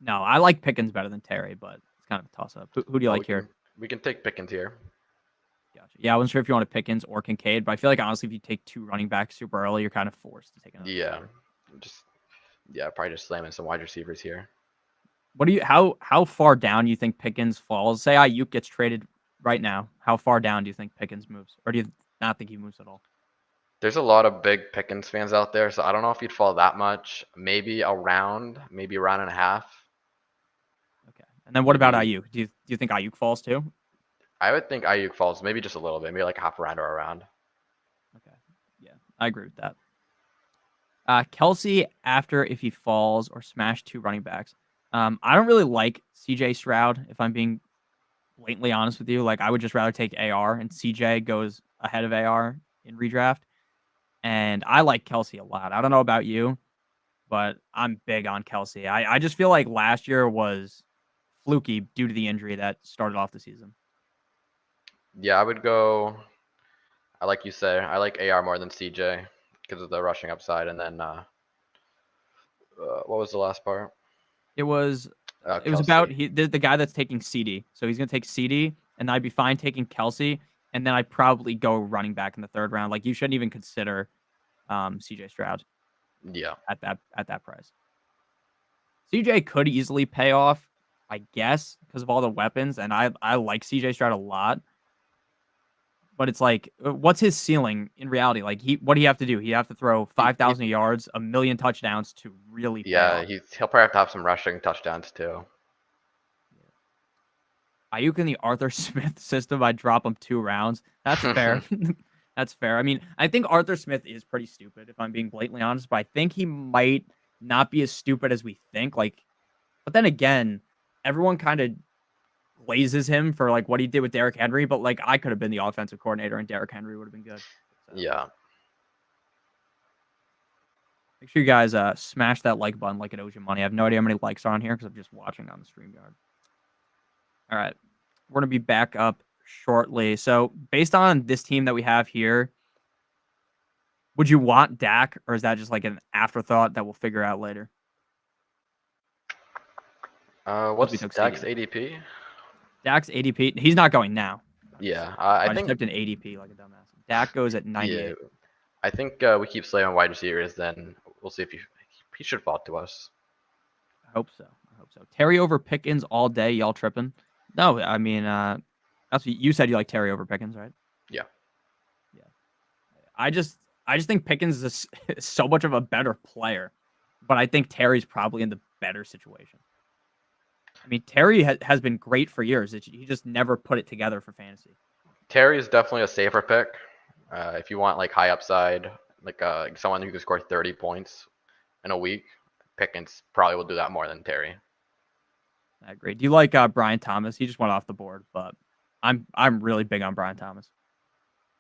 No, I like Pickens better than Terry, but it's kind of a toss up. Who do you Well, like here? we can take Pickens here. Gotcha. Yeah, I wasn't sure if you want to Pickens or Kincaid, but I feel like honestly, if you take 2 running backs super early, you're kind of forced to take another Yeah, receiver. just yeah, probably just slamming some wide receivers here. What do you how far down do you think Pickens falls? Say Ayuk gets traded right now. How far down do you think Pickens moves, or do you not think he moves at all? There's a lot of big Pickens fans out there, so I don't know if he'd fall that much. Maybe a round and a half. Okay. And then what about Maybe Ayuk? Do you think Ayuk falls too? I would think Ayuk falls maybe just a little bit, maybe like a half a round or a round. Okay. Yeah, I agree with that. Kelsey after if he falls or smash 2 running backs. I don't really like CJ Stroud if I'm being blatantly honest with you. Like I would just rather take AR and CJ goes ahead of AR in redraft. And I like Kelsey a lot. I don't know about you, but I'm big on Kelsey. I just feel like last year was fluky due to the injury that started off the season. Yeah, I would go. I like you say, I like AR more than CJ because of the rushing upside. And then what was the last part? It was it was about Kelsey. the guy that's taking CD. So he's gonna take CD, and I'd be fine taking Kelsey, and then I'd probably go running back in the 3rd round. Like you shouldn't even consider CJ Stroud Yeah, at that price. CJ could easily pay off, I guess, because of all the weapons, and I like CJ Stroud a lot. But it's like, what's his ceiling in reality? Like what do you have to do? He have to throw he 5,000 yards, a million touchdowns to really pay yeah, off. he'll probably have to have some rushing touchdowns too. Ayuk in the Arthur Smith system, I drop him 2 rounds. That's fair. That's fair. I mean, I think Arthur Smith is pretty stupid, if I'm being blatantly honest, but I think he might not be as stupid as we think. Like, but then again, everyone kind of glazes him for like what he did with Derrick Henry, but like I could have been the offensive coordinator and Derrick Henry would have been good. So Yeah. make sure you guys smash that like button like it owes you money. I have no idea how many likes are on here because I'm just watching on the StreamYard. All right. We're going to be back up shortly. So, based on this team that we have here, would you want Dak, or is that just like an afterthought that we'll figure out later? Because we What's took Dak's CD. ADP? Dak's ADP, he's not going now. Yeah, So I I just think typed in ADP like a dumbass. Dak goes at yeah, 98. I think we keep slamming wide receivers. Then we'll see if he should fall to us. I hope so. I hope so. Terry over Pickens all day. Y'all tripping? No, I mean, that's what you said. You like Terry over Pickens, right? Yeah. Yeah. I just think Pickens is so much of a better player, but I think Terry's probably in the better situation. I mean, Terry has been great for years. He just never put it together for fantasy. Terry is definitely a safer pick. If you want like high upside, like someone who can score 30 points in a week, Pickens probably will do that more than Terry. I agree. Do you like Brian Thomas? He just went off the board, but I'm really big on Brian Thomas.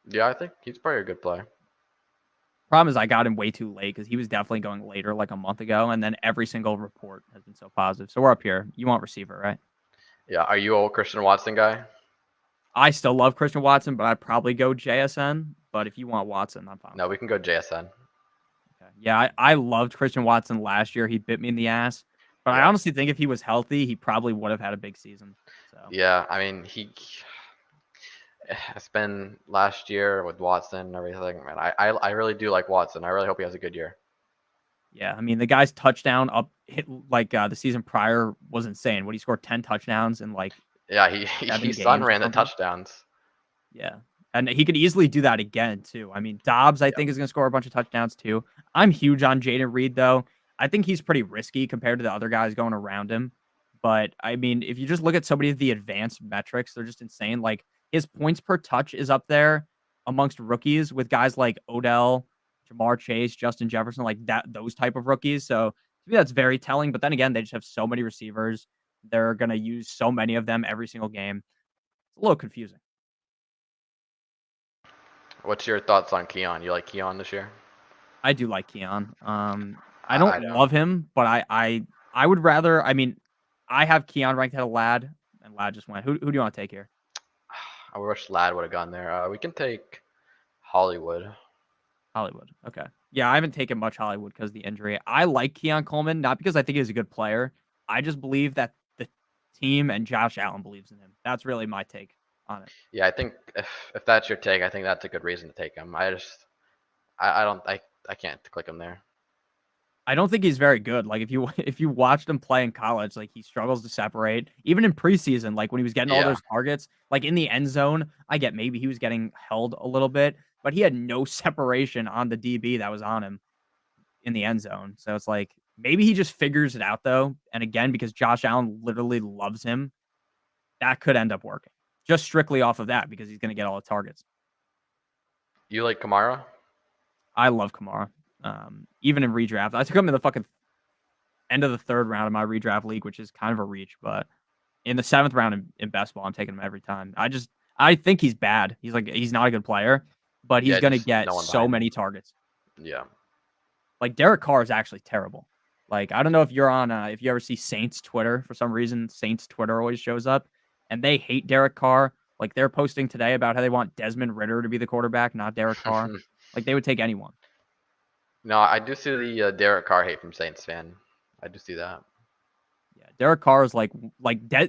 Yeah, I think he's probably a good play. Problem is, I got him way too late because he was definitely going later, like a month ago, and then every single report has been so positive. So we're up here. You want receiver, right? Yeah, are you a Christian Watson guy? I still love Christian Watson, but I'd probably go JSN. But if you want Watson, I'm fine with No, we that. can go JSN. Okay. Yeah, I loved Christian Watson last year. He bit me in the ass. But I Yeah. honestly think if he was healthy, he probably would have had a big season. So Yeah, I mean it's been last year with Watson and everything, man. I really do like Watson. I really hope he has a good year. yeah, I mean the guy's touchdown up hit like the season prior was insane. What he scored 10 touchdowns in like Yeah, he 7 sun games or ran the something. touchdowns. Yeah. And he could easily do that again, too. I mean, Dobbs, I Yep. think, is going to score a bunch of touchdowns, too. I'm huge on Jaden Reed, though. I think he's pretty risky compared to the other guys going around him. But, I mean, if you just look at somebody of the advanced metrics, they're just insane. Like, his points per touch is up there amongst rookies with guys like Odell, Jamar Chase, Justin Jefferson, like those type of rookies. So, to me, that's very telling. But then again, they just have so many receivers. They're going to use so many of them every single game. It's a little confusing. What's your thoughts on Keon? You like Keon this year? I do like Keon. I I don't don't. love him, but I would rather. I mean, I have Keon ranked ahead of Lad, and Lad just went. Who do you want to take here? I wish Lad would have gone there. We can take Hollywood. Hollywood. Okay. Yeah, I haven't taken much Hollywood because of the injury. I like Keon Coleman, not because I think he's a good player. I just believe that the team and Josh Allen believes in him. That's really my take on it. Yeah, I think if that's your take, I think that's a good reason to take him. I don't I can't click him there. I don't think he's very good. Like if you if you watched him play in college, like he struggles to separate. Even in preseason, like when he was getting all Yeah. those targets, like in the end zone, I get maybe he was getting held a little bit, but he had no separation on the DB that was on him in the end zone. So it's like maybe he just figures it out though. And again, because Josh Allen literally loves him, that could end up working. Just strictly off of that because he's going to get all the targets. You like Kamara? I love Kamara. Even in redraft, I took him in the fucking end of the third round of my redraft league, which is kind of a reach, but in the seventh round in best ball, I'm taking him every time. I think he's bad. He's not a good player, but he's Yeah, gonna just get no one so behind him. many targets. Yeah. Like Derek Carr is actually terrible. Like I don't know if you're on if you ever see Saints Twitter for some reason. Saints Twitter always shows up, and they hate Derek Carr. Like they're posting today about how they want Desmond Ritter to be the quarterback, not Derek Carr. Like they would take anyone. No, I do see the Derek Carr hate from Saints fan. I do see that. Yeah, Derek Carr is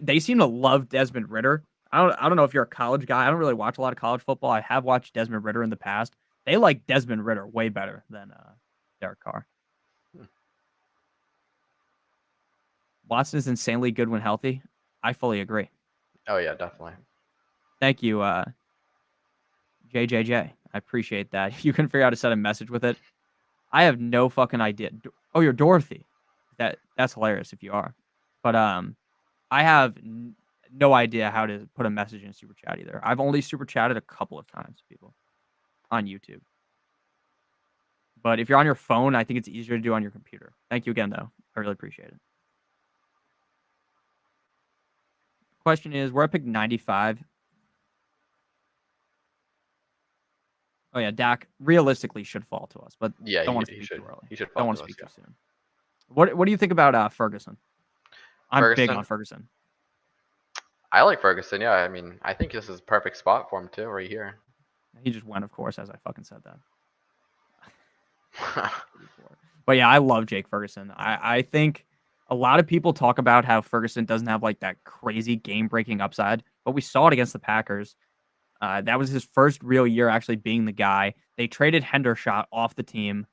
they seem to love Desmond Ritter. I don't know if you're a college guy. I don't really watch a lot of college football. I have watched Desmond Ritter in the past. They like Desmond Ritter way better than Derek Carr. Hmm. Watson is insanely good when healthy. I fully agree. Oh yeah, definitely. Thank you, JJJ. I appreciate that. You can figure out how to send a message with it. I have no fucking idea. Oh, you're Dorothy. That's hilarious if you are. But I have no idea how to put a message in super chat either. I've only super chatted a couple of times, people, on YouTube. But if you're on your phone, I think it's easier to do on your computer. Thank you again, though. I really appreciate it. Question is, we're at pick 95. Oh yeah, Dak realistically should fall to us, but Yeah, don't want to he speak should too early. he should Don't fall want to to us. speak Yeah. too soon. What do you think about Ferguson? I'm big Ferguson. on Ferguson. I like Ferguson. Yeah, I mean, I think this is a perfect spot for him too, right here. He just went, of course, as I fucking said that. But yeah, I love Jake Ferguson. I think a lot of people talk about how Ferguson doesn't have like that crazy game breaking upside, but we saw it against the Packers. That was his first real year actually being the guy. They traded Hendershot off the team.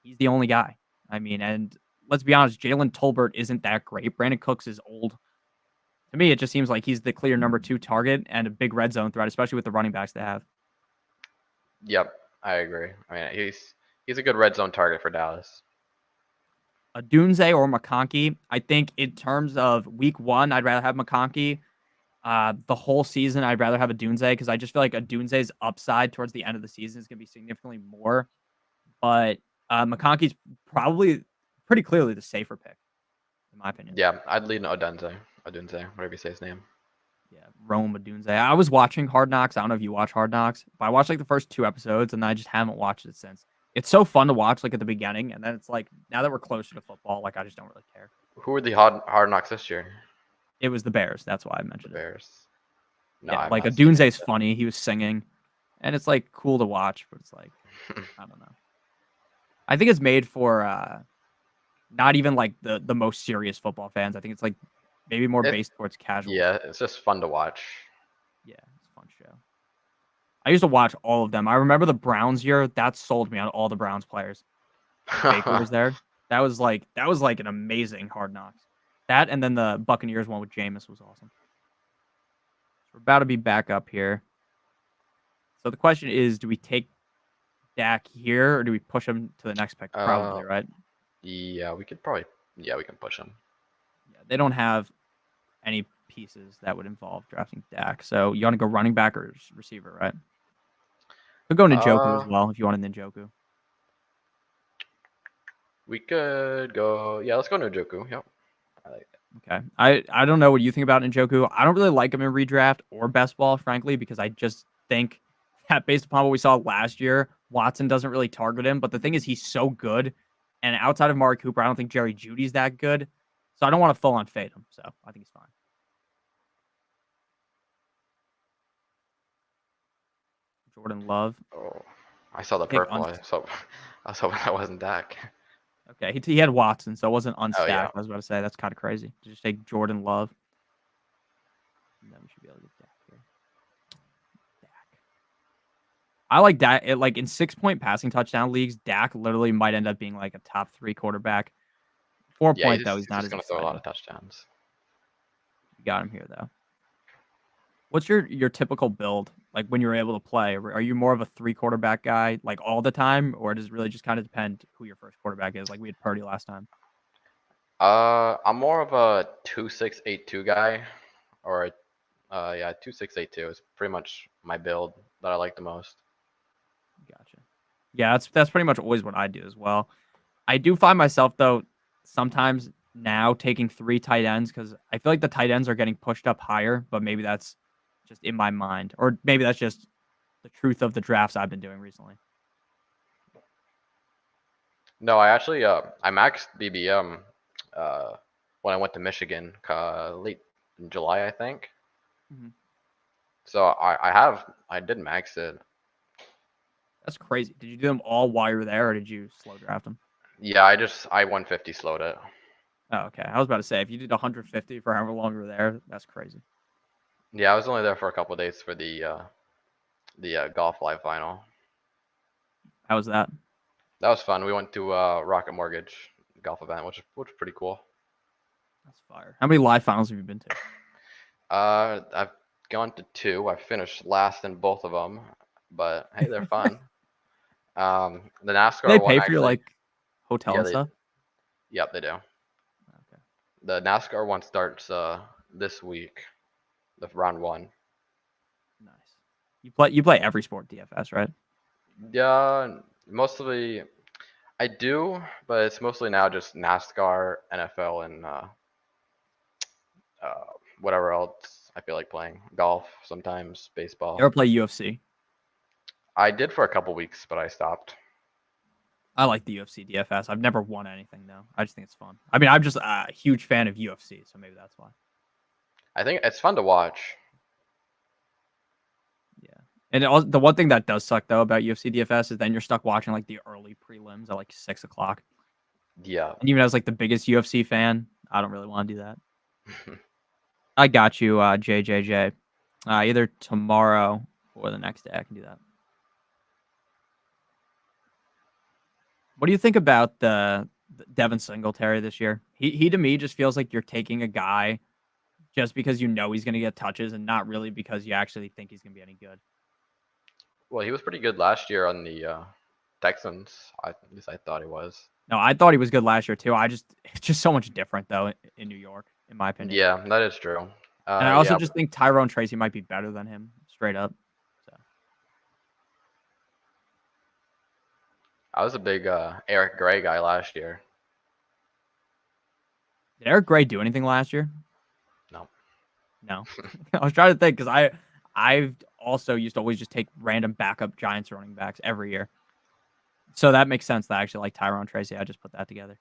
He's the only guy. I mean, and let's be honest, Jalen Tolbert isn't that great. Brandon Cooks is old. To me, it just seems like he's the clear number 2 target and a big red zone threat, especially with the running backs they have. Yep, I agree. I mean, he's a good red zone target for Dallas. A Dunze or McConkey. I think in terms of week 1, I'd rather have McConkey. The whole season, I'd rather have a Dunze because I just feel like a Dunze's upside towards the end of the season is going to be significantly more. But McConkey's probably pretty clearly the safer pick, in my opinion. Yeah, I'd lead an Odunze, whatever you say his name. Yeah, Rome Odunze. I was watching Hard Knocks. I don't know if you watch Hard Knocks, but I watched like the first 2 episodes and I just haven't watched it since. It's so fun to watch like at the beginning, and then it's like now that we're closer to football, like I just don't really care. Who were the hard knocks this year? It was the Bears. That's why I The mentioned it. Bears. No, Yeah, I'm like not seeing Odunze's it. funny. He was singing, and it's like cool to watch, but it's like I don't know. I think it's made for not even like the most serious football fans. I think it's like maybe more It, based towards casual. yeah, it's just fun to watch. Yeah, it's a fun show. I used to watch all of them. I remember the Browns year. That sold me on all the Browns players. When Baker was there. That was like an amazing Hard Knocks. That and then the Buccaneers one with Jameis was awesome. So we're about to be back up here. So the question is, do we take Dak here or do we push him to the next pick? Probably, right? Yeah, we could probably. Yeah, we can push him. Yeah, they don't have any pieces that would involve drafting Dak. So you want to go running back or receiver, right? Could go Njoku as well if you want a Njoku. We could go. Yeah, let's go Njoku. Yep. I like it. Okay. I don't know what you think about Njoku. I don't really like him in redraft or best ball, frankly, because I just think that based upon what we saw last year, Watson doesn't really target him. But the thing is, he's so good And outside of Mari Cooper, I don't think Jerry Judy's that good. So I don't want to full on fade him. So I think he's fine. Jordan Love. Oh, I saw the Take purple. I was hoping that wasn't Dak. Okay, he had Watson, so it wasn't Oh unstacked. yeah. I was about to say that's kind of crazy. Just take Jordan Love. And then we should be able to get Dak here. Dak. I like Dak. Like in 6-point passing touchdown leagues, Dak literally might end up being like a top 3 quarterback. 4 Yeah, point though, he's he's not just as gonna throw a lot exciting. of touchdowns. You got him here though. What's your typical build like when you're able to play? Are you more of a 3 quarterback guy like all the time, or does it really just kind of depend who your first quarterback is? Like we had Purdy last time. I'm more of a 2-6-8-2 guy, or yeah, 2-6-8-2 is pretty much my build that I like the most. Gotcha. Yeah, that's pretty much always what I do as well. I do find myself though sometimes now taking 3 tight ends because I feel like the tight ends are getting pushed up higher, but maybe that's just in my mind, or maybe that's just the truth of the drafts I've been doing recently. No, I actually I maxed BBM uh when I went to Michigan late in July, I think. Mhm. So I did max it. That's crazy. Did you do them all while you were there, or did you slow draft them? Yeah, I 150 slowed it. Oh, okay. I was about to say if you did 150 for however long you were there, that's crazy. Yeah, I was only there for a couple of days for the golf live final. How was that? That was fun. We went to Rocket Mortgage golf event, which was pretty cool. That's fire. How many live finals have you been to? I've gone to 2. I finished last in both of them, but hey, they're fun. The Do they NASCAR one pay for your actually, like hotel yeah, and stuff? yep, they do. Okay. The NASCAR one starts this week, the round 1. Nice. You play every sport DFS, right? Yeah, mostly I do, but it's mostly now just NASCAR, NFL, and uh, whatever else I feel like playing. Golf sometimes, You ever baseball. play UFC? I did for a couple weeks, but I stopped. I like the UFC DFS. I've never won anything though. I just think it's fun. I mean, I'm just a huge fan of UFC, so maybe that's why. I think it's fun to watch. Yeah. And the one thing that does suck though about UFC DFS is then you're stuck watching like the early prelims at like 6 o'clock. Yeah. And even as like the biggest UFC fan, I don't really want to do that. I got you, JJJ. Either tomorrow or the next day, I can do that. What do you think about the Devin Singletary this year? He to me just feels like you're taking a guy just because you know he's going to get touches and not really because you actually think he's going to be any good. Well, he was pretty good last year on the Texans. At least I thought he was. No, I thought he was good last year too. It's just so much different though in New York, in my opinion. Yeah, that is true. And I also Yeah, just think Tyrone Tracy might be better than him, straight up. So I was a big Eric Gray guy last year. did Eric Gray do anything last year? No. No. I was trying to think because I've also used to always just take random backup Giants running backs every year. So that makes sense that I actually like Tyrone Tracy. I just put that together.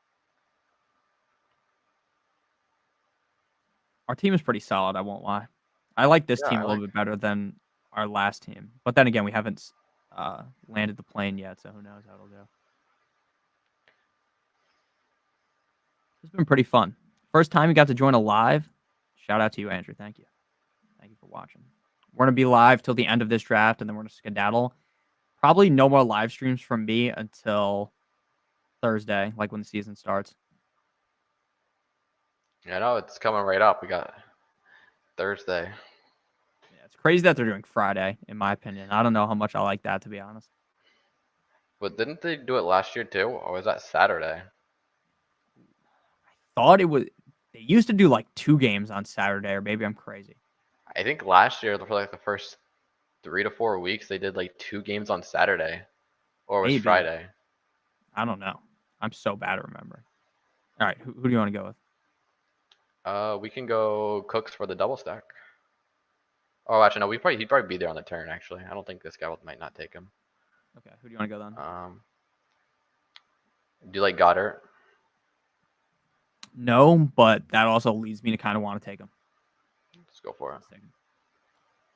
Our team is pretty solid, I won't lie. I like this Yeah, team I a like. little bit better than our last team. But then again, we haven't landed the plane yet, so who knows how it'll go. It's been pretty fun. First time you got to join a live. Shout out to you, Andrew. Thank you. Thank you for watching. We're going to be live till the end of this draft, and then we're going to skedaddle. Probably no more live streams from me until Thursday, like when the season starts. Yeah, no, it's coming right up. We got Thursday. Yeah, it's crazy that they're doing Friday, in my opinion. I don't know how much I like that, to be honest. But didn't they do it last year too, or was that Saturday? Thought it was. They used to do like 2 games on Saturday, or maybe I'm crazy. I think last year for like the first 3 to 4 weeks they did like 2 games on Saturday, or it was Maybe. Friday. I don't know. I'm so bad at remembering. All right, who do you want to go with? We can go Cooks for the double stack. Oh, actually, no. He'd probably be there on the turn. Actually, I don't think this guy might not take him. Okay, who do you want to go then? Um, Do you like Goddard? No, but that also leads me to kind of want to take him. Let's go for it.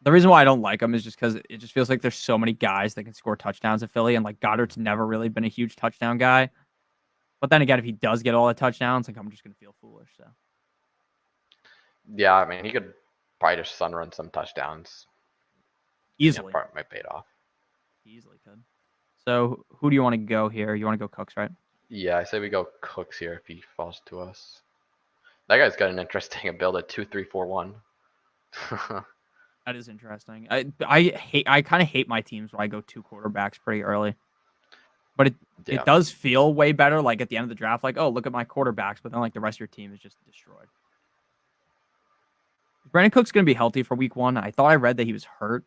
The reason why I don't like him is just because it just feels like there's so many guys that can score touchdowns at Philly, and like Goddard's never really been a huge touchdown guy. But then again, if he does get all the touchdowns, like I'm just gonna feel foolish. So Yeah, I mean, he could probably just sun run some touchdowns. easily, Probably might pay it off. easily could. So who do you want to go here? You want to go Cooks, right? Yeah, I say we go Cooks here if he falls to us. That guy's got an interesting build at 2-3-4-1. That is interesting. I kind of hate my teams where I go 2 quarterbacks pretty early. But it Yeah. does feel way better, like at the end of the draft, like, oh, look at my quarterbacks, but then like the rest of your team is just destroyed. Brandon Cook's gonna be healthy for week 1. I thought I read that he was hurt.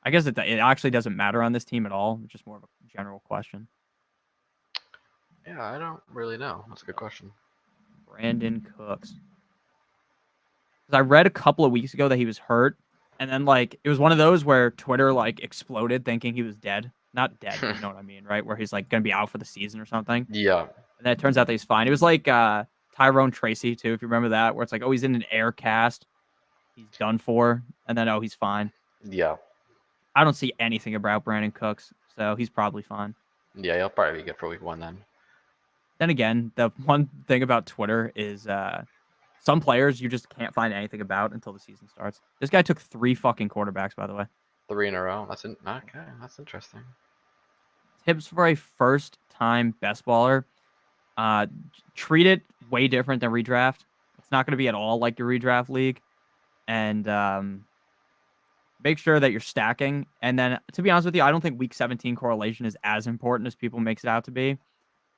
I guess it actually doesn't matter on this team at all. It's just more of a general question. Yeah, I don't really know. That's a good question. Brandon Cooks. Because I read a couple of weeks ago that he was hurt, and then like it was one of those where Twitter like exploded thinking he was dead. Not dead, but you know what I mean, right? Where he's like gonna be out for the season or something. Yeah. And then it turns out that he's fine. It was like Tyrone Tracy too, if you remember that, where it's like, oh, he's in an air cast, he's done for, and then oh, he's fine. Yeah. I don't see anything about Brandon Cooks, so he's probably fine. Yeah, he'll probably be good for week 1 then. Then again, the one thing about Twitter is some players you just can't find anything about until the season starts. This guy took 3 fucking quarterbacks, by the way. 3 in a row. Okay. That's interesting. Tips for a first-time best baller. Treat it way different than redraft. It's not going to be at all like your redraft league. And make sure that you're stacking. And then, to be honest with you, I don't think week 17 correlation is as important as people makes it out to be.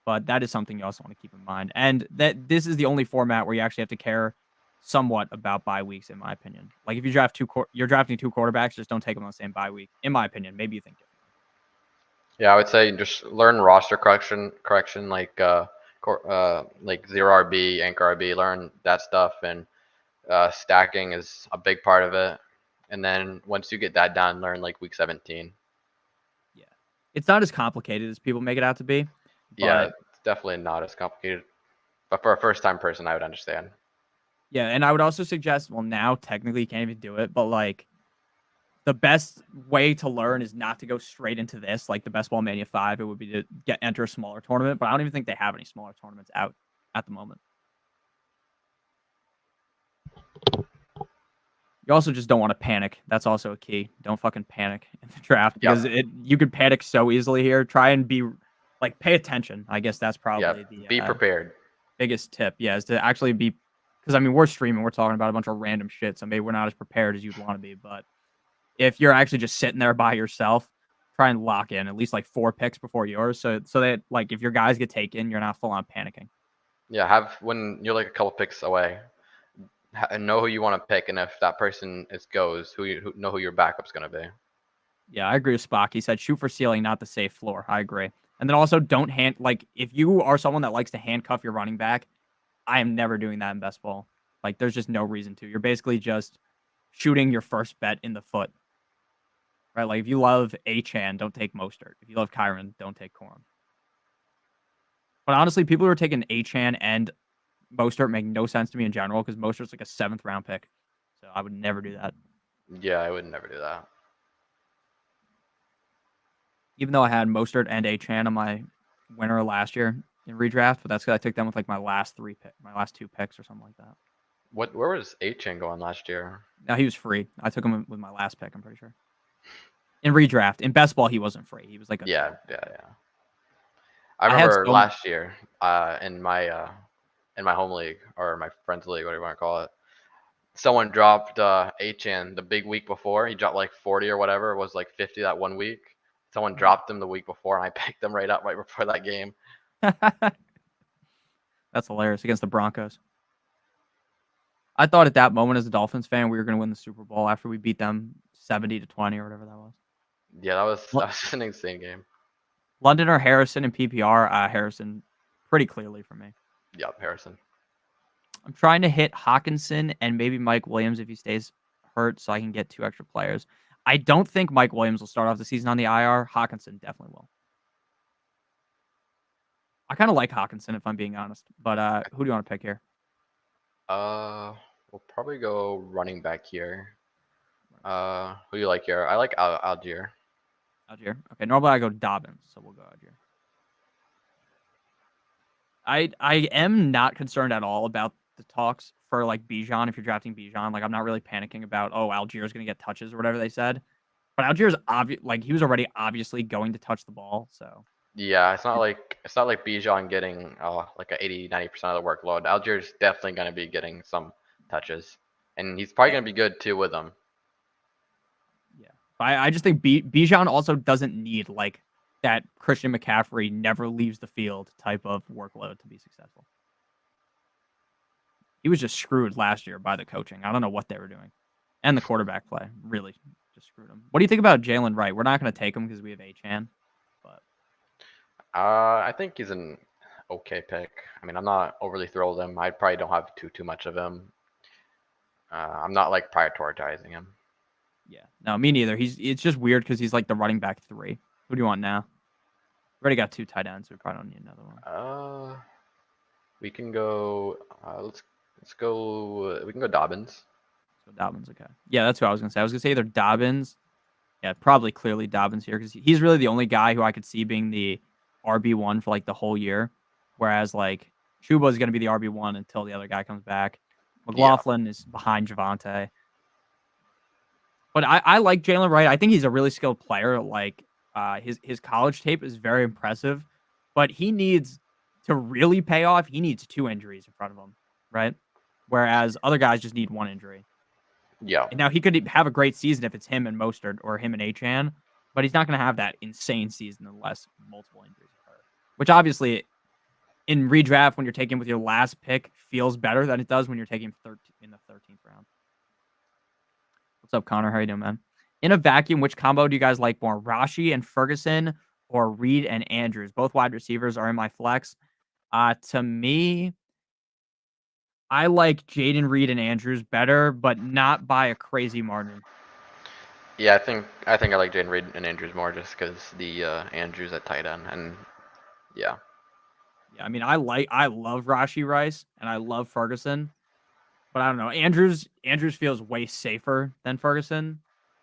But that is something you also want to keep in mind. And that this is the only format where you actually have to care somewhat about bye weeks, in my opinion. Like if you draft you're drafting 2 quarterbacks, just don't take them on the same bye week. In my opinion, maybe you think differently. Yeah, I would say just learn roster correction like zero RB, anchor RB. Learn that stuff, and stacking is a big part of it. And then once you get that done, learn like week 17. Yeah, it's not as complicated as people make it out to be. Yeah, But it's definitely not as complicated. But for a first-time person, I would understand. yeah, and I would also suggest, well, now technically you can't even do it, but like the best way to learn is not to go straight into this, like the Best Ball Mania 5. It would be to enter a smaller tournament, but I don't even think they have any smaller tournaments out at the moment. You also just don't want to panic. That's also a key. Don't fucking panic in the draft because you could panic so easily here. Try and be like pay attention. I guess that's probably the be prepared. Biggest tip. Yeah, is to actually be, because I mean we're streaming, we're talking about a bunch of random shit, so maybe we're not as prepared as you'd want to be. But if you're actually just sitting there by yourself, try and lock in at least like 4 picks before yours, so that like if your guys get taken, you're not full on panicking. Yeah, when you're like a couple picks away, know who you want to pick, and if that person goes, know who your backup's gonna be. Yeah, I agree with Spock. He said shoot for ceiling, not the safe floor. I agree. And then also don't if you are someone that likes to handcuff your running back, I am never doing that in best ball. Like there's just no reason to. You're basically just shooting your first bet in the foot. Right? Like if you love Achan, don't take Mostert. If you love Kyron, don't take Corum. But honestly, people who are taking Achan and Mostert make no sense to me in general because Mostert's like a 7th round pick. So I would never do that. Yeah, I would never do that. Even though I had Mostert and Achan on my winner last year in redraft, but that's because I took them with like my last 2 picks or something like that. Where was Achan going last year? No, he was free. I took him with my last pick, I'm pretty sure. In redraft. In best ball, he wasn't free. He was like a yeah. I remember last year in my home league or my friends league, whatever you want to call it. Someone dropped Achan the big week before. He dropped like 40 or whatever. It was like 50 that 1 week. Someone dropped him the week before, and I picked him right up right before that game. That's hilarious against the Broncos. I thought at that moment as a Dolphins fan we were going to win the Super Bowl after we beat them 70-20 or whatever that was. Yeah, that was an insane game. London or Harrison in PPR? Harrison, pretty clearly for me. Yep, Harrison. I'm trying to hit Hawkinson and maybe Mike Williams if he stays hurt so I can get 2 extra players. I don't think Mike Williams will start off the season on the IR. Hawkinson definitely will. I kind of like Hawkinson if I'm being honest. But who do you want to pick here? We'll probably go running back here. Who do you like here? I like Algier. Algier. Okay, normally I go Dobbins, so we'll go Algier. I am not concerned at all about the talks for like Bijan if you're drafting Bijan. Like I'm not really panicking about Algier's gonna get touches or whatever they said. But Algier's obvious like he was already obviously going to touch the ball, so Yeah, it's not like Bijan getting like a 80-90% of the workload. Algier's definitely gonna be getting some touches, and he's probably yeah, gonna be good too with them. yeah. I just think Bijan also doesn't need like that Christian McCaffrey never leaves the field type of workload to be successful. He was just screwed last year by the coaching. I don't know what they were doing. And the quarterback play really just screwed him. What do you think about Jalen Wright? We're not going to take him because we have Achan, but I think he's an okay pick. I mean, I'm not overly thrilled with him. I probably don't have too much of him. I'm not like prioritizing him. yeah, no, me neither. It's just weird because he's like the running back 3. Who do you want now? We already got 2 tight ends. We probably don't need another one. We can go. Let's go. We can go Dobbins. So Dobbins, okay. Yeah, that's who I was gonna say. I was gonna say either Dobbins. Yeah, probably clearly Dobbins here because he's really the only guy who I could see being the RB1 for like the whole year. Whereas like Chuba is gonna be the RB1 until the other guy comes back. Yeah. McLaughlin is behind Javante. But I like Jalen Wright. I think he's a really skilled player. Like his college tape is very impressive, but he needs to really pay off. He needs 2 injuries in front of him, right? Whereas other guys just need 1 injury. Yeah. And now he could have a great season if it's him and Mostert or him and Achan, but he's not going to have that insane season unless multiple injuries occur. Which obviously, in redraft when you're taking with your last pick, feels better than it does when you're taking in the 13th round. What's up, Connor? How you doing, man? In a vacuum, which combo do you guys like more, Rashi and Ferguson or Reed and Andrews? Both wide receivers are in my flex. To me, I like Jaden Reed and Andrews better, but not by a crazy margin. Yeah, I think I like Jaden Reed and Andrews more just because the Andrews at tight end, and yeah. Yeah, I mean, I love Rashi Rice and I love Ferguson, but I don't know. Andrews feels way safer than Ferguson.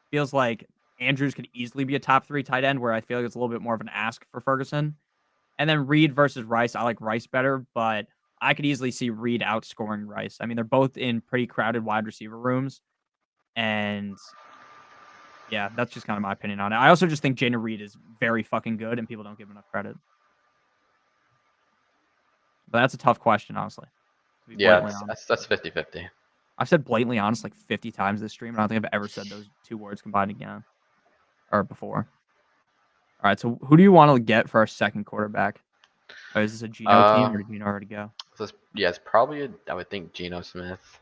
Feels like Andrews could easily be a top 3 tight end, where I feel like it's a little bit more of an ask for Ferguson. And then Reed versus Rice, I like Rice better, but I could easily see Reed outscoring Rice. I mean, they're both in pretty crowded wide receiver rooms, and yeah, that's just kind of my opinion on it. I also just think Jaden Reed is very fucking good, and people don't give him enough credit. But that's a tough question, honestly. To be Yeah, blatantly honest. that's 50-50. I've said blatantly honest like 50 times this stream. I don't think I've ever said those 2 words combined again or before. All right, so who do you want to get for our second quarterback? Oh, is this a Geno team or did Geno already go? So it's probably I would think Geno Smith.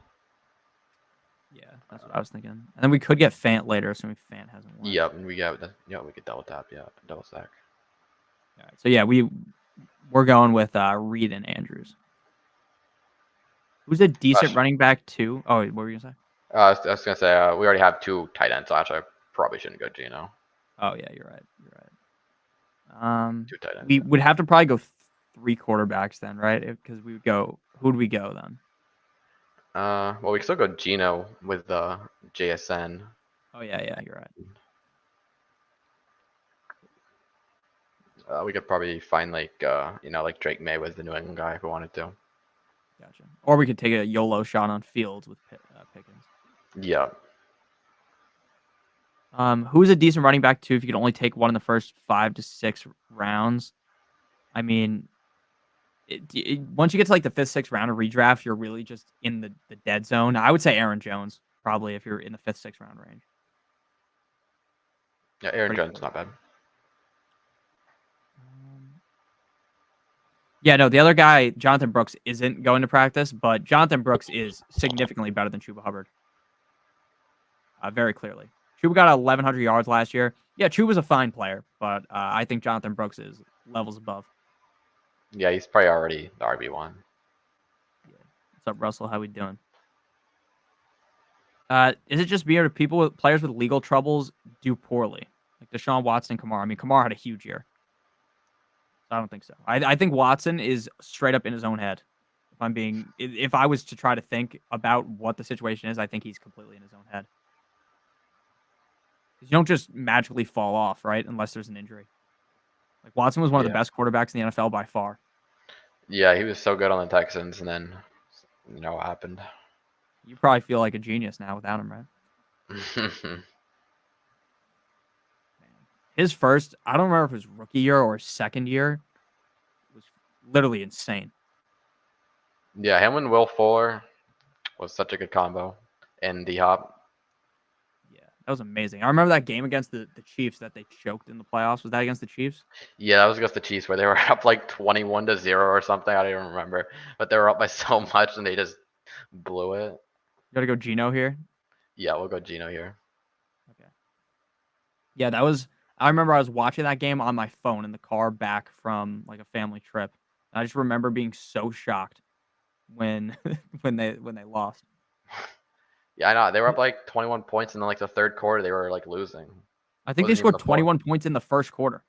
Yeah, that's what I was thinking. And then we could get Fant later, assuming Fant hasn't won. Yep, we could double tap. Yeah, double stack. All right, so yeah, we're going with Reed and Andrews. Who's a decent running back too? Oh, what were you gonna say? I was gonna say we already have 2 tight ends, so actually I probably shouldn't go Geno. Oh yeah, you're right. You're right. 2 tight ends. We would have to probably go 3 quarterbacks then, right? Because we would go. Who'd we go then? Well, we can still go Geno with JSN. Oh yeah, you're right. We could probably find like like Drake May was the New England guy if we wanted to. Gotcha. Or we could take a YOLO shot on Fields with Pickens. Yeah. Who's a decent running back too? If you could only take one in the first 5 to 6 rounds, I mean, once you get to like the 5th, 6th round of redraft, you're really just in the dead zone. I would say Aaron Jones probably if you're in the 5th, 6th round range. Yeah, Aaron Jones, not bad. Yeah, no, the other guy, Jonathan Brooks, isn't going to practice, but Jonathan Brooks is significantly better than Chuba Hubbard. Very clearly. Chuba got 1,100 yards last year. Yeah, Chuba's a fine player, but I think Jonathan Brooks is levels above. Yeah, he's probably already the RB1. Yeah. What's up, Russell? How we doing? Is it just me or do players with legal troubles do poorly? Like Deshaun Watson and Kamara. I mean, Kamara had a huge year. So I don't think so. I think Watson is straight up in his own head. If I was to try to think about what the situation is, I think he's completely in his own head. Because you don't just magically fall off, right? Unless there's an injury. Like Watson was one of the Yeah. best quarterbacks in the NFL by far. Yeah, he was so good on the Texans, and then what happened. You probably feel like a genius now without him, right? Man. His first, I don't remember if it was rookie year or second year, was literally insane. Yeah, him and Will Fuller was such a good combo, and D Hop. Yeah, that was amazing. I remember that game against the Chiefs that they choked in the playoffs. Was that against the Chiefs? Yeah, that was against the Chiefs where they were up like 21-0 or something. I don't even remember, but they were up by so much and they just blew it. You got to go Geno here. Yeah, we'll go Geno here. Okay. Yeah, that was. I remember I was watching that game on my phone in the car back from like a family trip. And I just remember being so shocked when when they lost. Yeah, I know. They were up like 21 points, and then like the third quarter they were like losing. I It think they wasn't even scored the fourth. 21 points in the first quarter.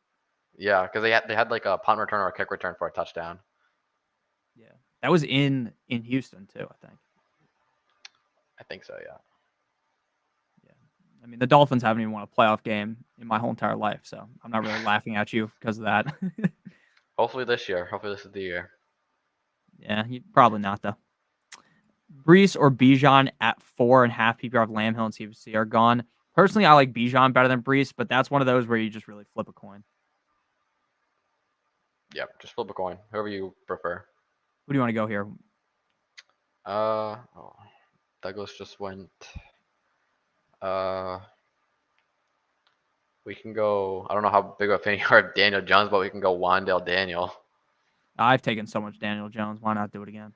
Yeah, because they had like a punt return or a kick return for a touchdown. Yeah, that was in Houston too. I think. I think so. Yeah. Yeah, I mean the Dolphins haven't even won a playoff game in my whole entire life, so I'm not really laughing at you because of that. Hopefully this year. Hopefully this is the year. Yeah, probably not though. Brees or Bijan at 4.5 PPR of Lamb Hill and CBC are gone. Personally, I like Bijan better than Brees, but that's one of those where you just really flip a coin. Yep, just flip a coin. Whoever you prefer. Who do you want to go here? Oh, Douglas just went. Uh, we can go. I don't know how big of a fan you are of Daniel Jones, but we can go Wandale Daniel. I've taken so much Daniel Jones. Why not do it again?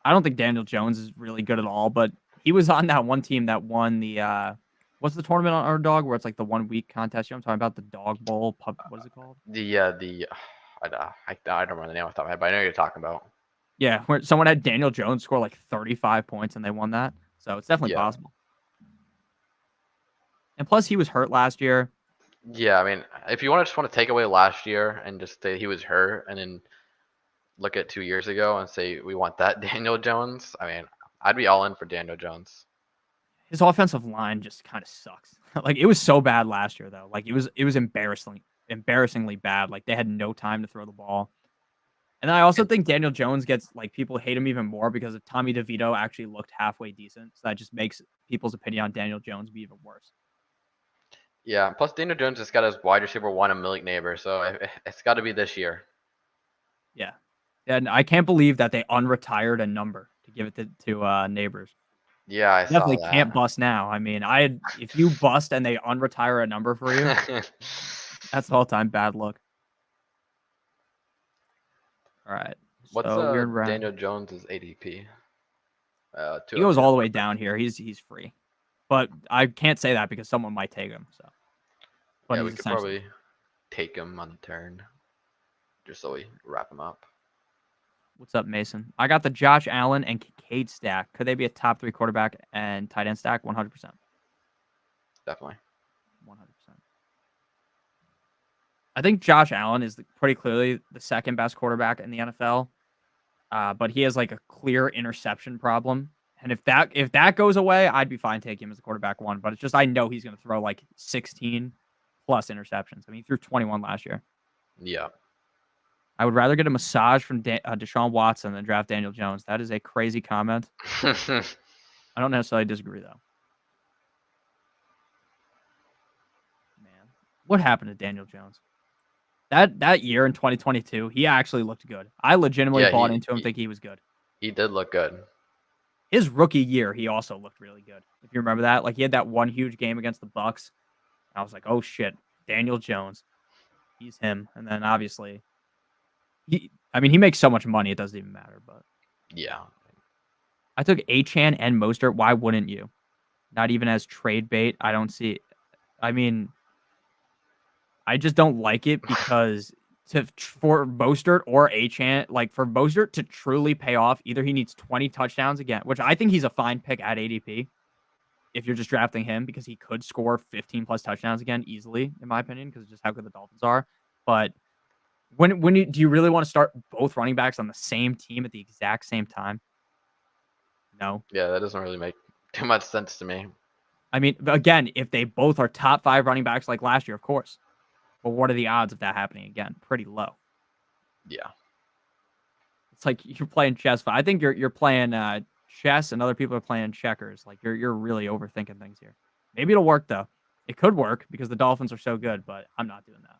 I don't think Daniel Jones is really good at all, but he was on that one team that won the what's the tournament on Underdog where it's like the 1 week contest? You know what I'm talking about? The Dog Bowl. What is it called? The I don't remember the name off the top of my head, but I know what you're talking about. Yeah, where someone had Daniel Jones score like 35 points and they won that. So it's definitely Yeah. possible. And plus, he was hurt last year. Yeah, I mean, if you just want to take away last year and just say he was hurt, and then look at 2 years ago and say we want that Daniel Jones, I mean, I'd be all in for Daniel Jones. His offensive line just kind of sucks. Like it was so bad last year though. Like it was embarrassingly bad. Like they had no time to throw the ball. And I also think Daniel Jones gets like people hate him even more because of Tommy DeVito actually looked halfway decent. So that just makes people's opinion on Daniel Jones be even worse. Yeah, plus Daniel Jones has got his wide receiver one a Malik Neighbor, so it's got to be this year. Yeah. And I can't believe that they unretired a number to give it to Neighbors. Yeah, I saw Definitely that. can't bust now. I mean, if you bust and they unretire a number for you, that's all time bad luck. All right. What's So we're in round. Daniel Jones's ADP? He goes all the way down here. He's free, but I can't say that because someone might take him. So, but Yeah, he's we could probably take him on the turn, just so we wrap him up. What's up, Mason? I got the Josh Allen and Kincaid stack. Could they be a top 3 quarterback and tight end stack? 100%. Definitely. 100%. I think Josh Allen is pretty clearly the second best quarterback in the NFL, but he has like a clear interception problem. And if that goes away, I'd be fine taking him as a quarterback 1. But it's just I know he's going to throw like 16 plus interceptions. I mean, he threw 21 last year. Yeah. I would rather get a massage from Deshaun Watson than draft Daniel Jones. That is a crazy comment. I don't necessarily disagree, though. Man, what happened to Daniel Jones? That year in 2022, he actually looked good. I legitimately bought into him, think he was good. He did look good. His rookie year, he also looked really good. If you remember that, like he had that one huge game against the Bucks. I was like, oh shit, Daniel Jones, he's him. And then obviously, he makes so much money, it doesn't even matter. But yeah, I took Achane and Mostert. Why wouldn't you? Not even as trade bait. I don't see. I mean, I just don't like it because for Mostert or Achane, like for Mostert to truly pay off, either he needs 20 touchdowns again, which I think he's a fine pick at ADP if you're just drafting him because he could score 15 plus touchdowns again easily, in my opinion, because of just how good the Dolphins are. But Do you really want to start both running backs on the same team at the exact same time? No. Yeah, that doesn't really make too much sense to me. I mean, again, if they both are top 5 running backs like last year, of course. But what are the odds of that happening again? Pretty low. Yeah. It's like you're playing chess. I think you're playing chess, and other people are playing checkers. Like you're really overthinking things here. Maybe it'll work though. It could work because the Dolphins are so good, but I'm not doing that.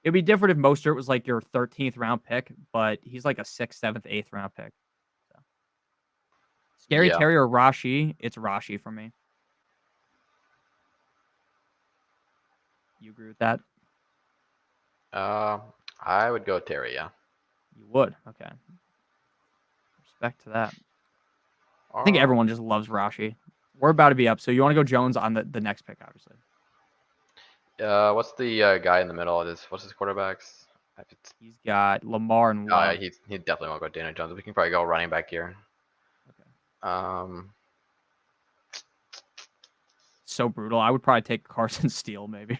It'd be different if Mostert was like your 13th round pick, but he's like a 6th, 7th, 8th round pick. So. Scary Yeah. Terry or Rashi? It's Rashi for me. You agree with that? I would go Terry. Yeah. You would. Okay. Respect to that. I think everyone just loves Rashi. We're about to be up, so you want to go Jones on the next pick, obviously. What's the guy in the middle of this? What's his quarterbacks? He's got Lamar and Oh, Love. yeah, he definitely won't go Daniel Jones. We can probably go running back here. Okay. So brutal. I would probably take Carson Steele, maybe.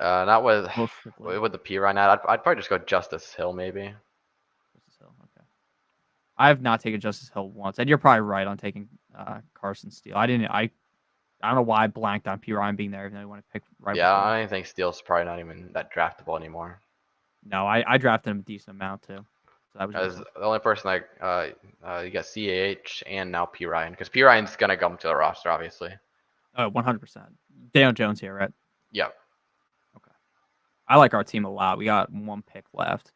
Not with Most strictly. with the P right now. I'd probably just go Justice Hill maybe. Justice Hill. Okay. I have not taken Justice Hill once, and you're probably right on taking Carson Steele. I don't know why I blanked on P Ryan being there, even though I want to pick right Yeah, before. I don't think Steele's probably not even that draftable anymore. No, I drafted him a decent amount too. So that was As useless. the only person like you got CAH and now P Ryan because P Ryan's gonna come to the roster obviously. Oh, 100%. Daniel Jones here, right? Yep. Okay. I like our team a lot. We got one pick left.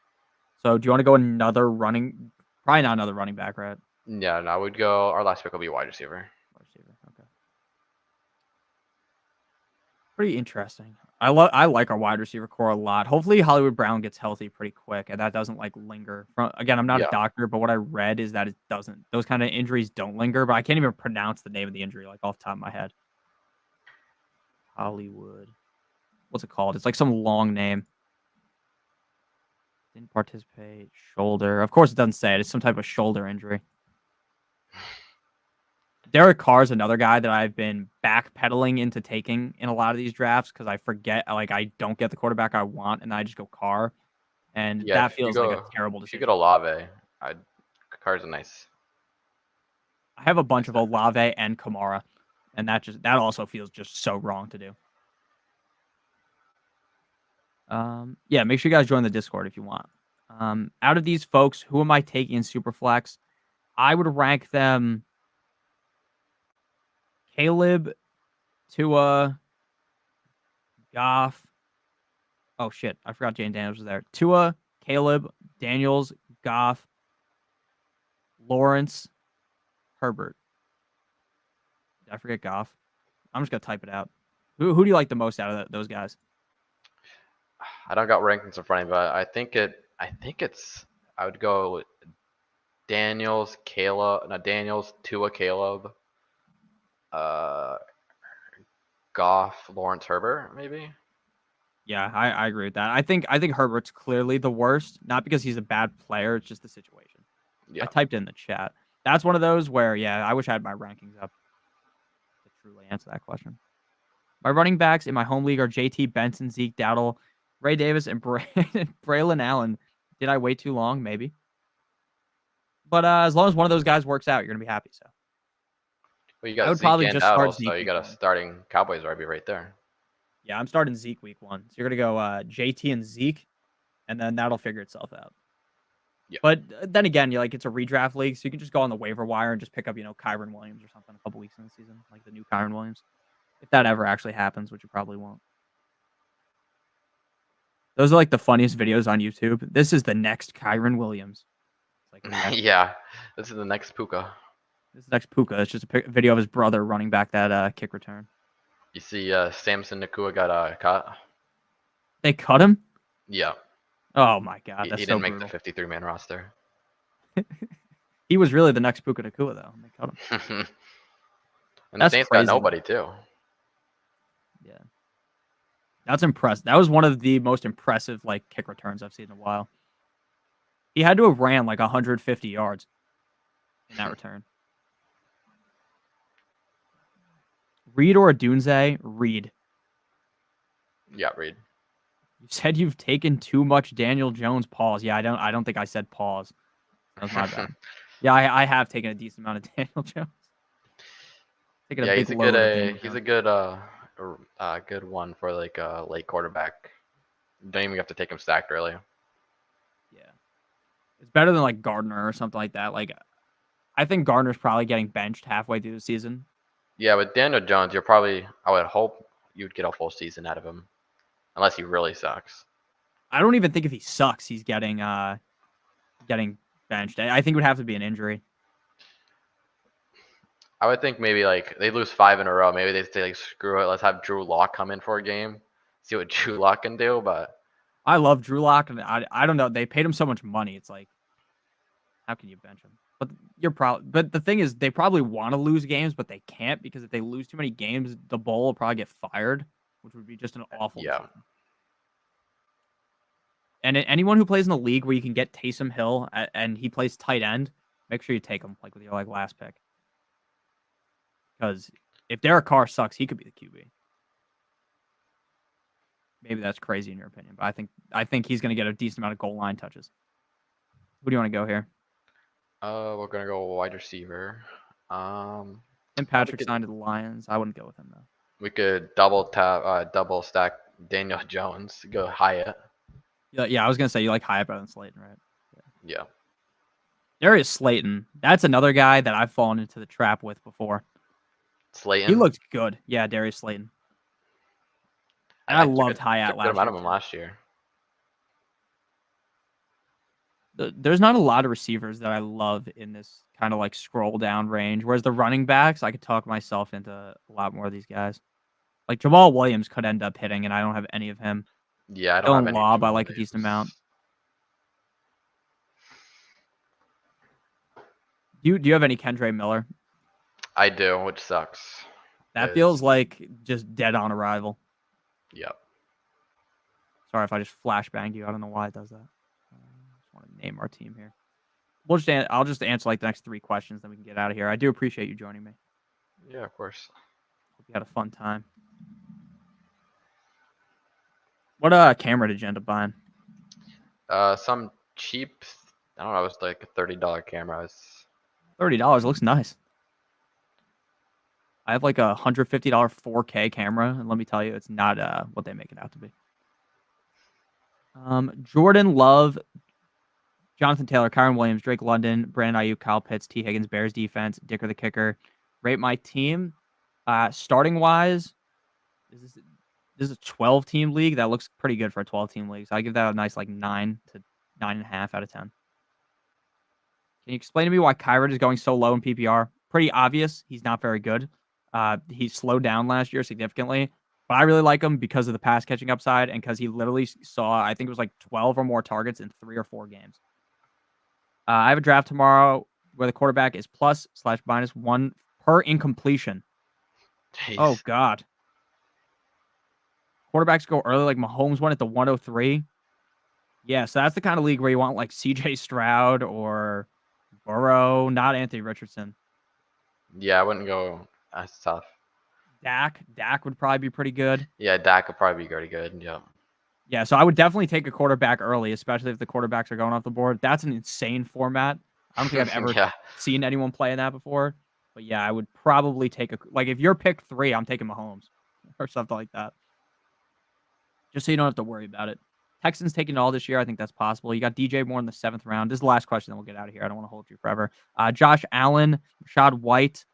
So do you want to go another running? Probably not another running back, right? Yeah, no, I would go. Our last pick will be wide receiver. Wide receiver. Okay. Pretty interesting. I like our wide receiver core a lot. Hopefully Hollywood Brown gets healthy pretty quick and that doesn't like linger. Again, I'm not a Yeah. doctor, but what I read is that it doesn't. Those kind of injuries don't linger, but I can't even pronounce the name of the injury like off the top of my head. Hollywood. What's it called? It's like some long name. Didn't participate. Shoulder. Of course it doesn't say it. It's some type of shoulder injury. Derek Carr is another guy that I've been backpedaling into taking in a lot of these drafts because I forget, like, I don't get the quarterback I want, and I just go Carr, and Yeah, that if you feels like a go terrible if you decision. get Olave, Carr's a nice. I have a bunch nice of Olave and Kamara, and that also feels just so wrong to do. Yeah, make sure you guys join the Discord if you want. Out of these folks, who am I taking in Superflex? I would rank them Caleb, Tua, Goff. Oh shit, I forgot Jane Daniels was there. Tua, Caleb, Daniels, Goff, Lawrence, Herbert. Did I forget Goff? I'm just gonna type it out. Who do you like the most out of those guys? I don't got rankings in front of me, but I think it's. I would go Daniels, Caleb, no Daniels, Tua, Caleb, uh, Goff, Lawrence, Herbert, maybe. Yeah, I agree with that. I think Herbert's clearly the worst, not because he's a bad player, it's just the situation. I Yeah. typed it in the chat. That's one of those where, yeah, I wish I had my rankings up to truly answer that question. My running backs in my home league are JT Benson, Zeke Dowdle, Ray Davis, and Braylon Allen. Did I wait too long? Maybe. But as long as one of those guys works out, you're gonna be happy. So Well, you I got would Zeke probably and just start Dowdle, so Zeke you week got a one. starting Cowboys RB right there. Yeah, I'm starting Zeke week one. So you're gonna go JT and Zeke, and then that'll figure itself out. Yeah. But then again, you like it's a redraft league, so you can just go on the waiver wire and just pick up, Kyron Williams or something a couple weeks in the season, like the new Kyron Williams, if that ever actually happens, which it probably won't. Those are like the funniest videos on YouTube. This is the next Kyron Williams. It's like, okay. Yeah, this is the next Puka. This is next Puka. It's just a video of his brother running back that kick return. You see, Samson Nakua got cut. They cut him? Yeah, Oh my god, he that's so didn't make the brutal. 53-man roster. He was really the next Puka Nakua though. And they cut him. And the That's Saints got crazy. nobody too. Yeah. That's impressive. That was one of the most impressive like kick returns I've seen in a while. He had to have ran like 150 yards in that return. Reed or Adunze? Reed. Yeah, Reed. You said you've taken too much Daniel Jones. Pause. Yeah, I don't think I said pause. That was my bad. Yeah, I have taken a decent amount of Daniel Jones. Taking a Yeah, big load of Daniel he's Jones. a good one for like a late quarterback. Don't even have to take him stacked early. Yeah. It's better than like Gardner or something like that. Like I think Gardner's probably getting benched halfway through the season. Yeah, with Daniel Jones, I would hope you'd get a full season out of him, unless he really sucks. I don't even think if he sucks, he's getting benched. I think it would have to be an injury. I would think maybe like they lose 5 in a row. Maybe they say like screw it, let's have Drew Lock come in for a game, see what Drew Lock can do. But I love Drew Lock, and I don't know. They paid him so much money. It's like, how can you bench him? But but the thing is, they probably want to lose games, but they can't because if they lose too many games, the bowl will probably get fired, which would be just an awful yeah, decision. And anyone who plays in a league where you can get Taysom Hill and he plays tight end, make sure you take him like with your last pick. Because if Derek Carr sucks, he could be the QB. Maybe that's crazy in your opinion, but I think he's going to get a decent amount of goal line touches. Who do you want to go here? we're gonna go wide receiver. Tim Patrick signed to the Lions. I wouldn't go with him though. We could double stack Daniel Jones. Go Hyatt. Yeah, I was gonna say you like Hyatt better than Slayton, right? Yeah. Darius Slayton. That's another guy that I've fallen into the trap with before. Slayton. He looked good. Yeah, Darius Slayton. And I loved Hyatt last last year. Him last year. There's not a lot of receivers that I love in this kind of like scroll down range. Whereas the running backs, I could talk myself into a lot more of these guys. Like Jamal Williams could end up hitting, and I don't have any of him. Yeah, I don't have Dylan any. Lobb, I like a decent amount. Do you have any Kendra Miller? I do, which sucks. That feels like just dead on arrival. Yep. Sorry if I just flashbanged you. I don't know why it does that. I just want to name our team here. I'll just answer like the next 3 questions, then we can get out of here. I do appreciate you joining me. Yeah, of course. Hope you had a fun time. What camera did you end up buying? Some cheap. I don't know. It was like a $30 camera. $30. It looks nice. I have like a $150 4K camera, and let me tell you, it's not what they make it out to be. Jordan Love, Jonathan Taylor, Kyron Williams, Drake London, Brandon Ayuk, Kyle Pitts, T. Higgins, Bears defense, Dicker the kicker. Rate my team. Starting wise, this is a 12-team league. That looks pretty good for a 12-team league. So I give that a nice like 9 to 9.5 out of 10. Can you explain to me why Kyron is going so low in PPR? Pretty obvious. He's not very good. He slowed down last year significantly, but I really like him because of the pass catching upside and because he literally saw, I think it was like 12 or more targets in 3 or 4 games. I have a draft tomorrow where the quarterback is +/-1 per incompletion. Jeez. Oh, God. Quarterbacks go early, like Mahomes went at the 103. Yeah, so that's the kind of league where you want like CJ Stroud or Burrow, not Anthony Richardson. Yeah, I wouldn't go. That's tough. Dak would probably be pretty good. Yeah, Dak would probably be pretty good. Yeah. Yeah, so I would definitely take a quarterback early, especially if the quarterbacks are going off the board. That's an insane format. I don't think I've ever seen anyone play in that before. But yeah, I would probably take if you're pick 3, I'm taking Mahomes or something like that. Just so you don't have to worry about it. Texans taking it all this year. I think that's possible. You got DJ Moore in the 7th round. This is the last question, then we'll get out of here. I don't want to hold you forever. Josh Allen, Rashad White,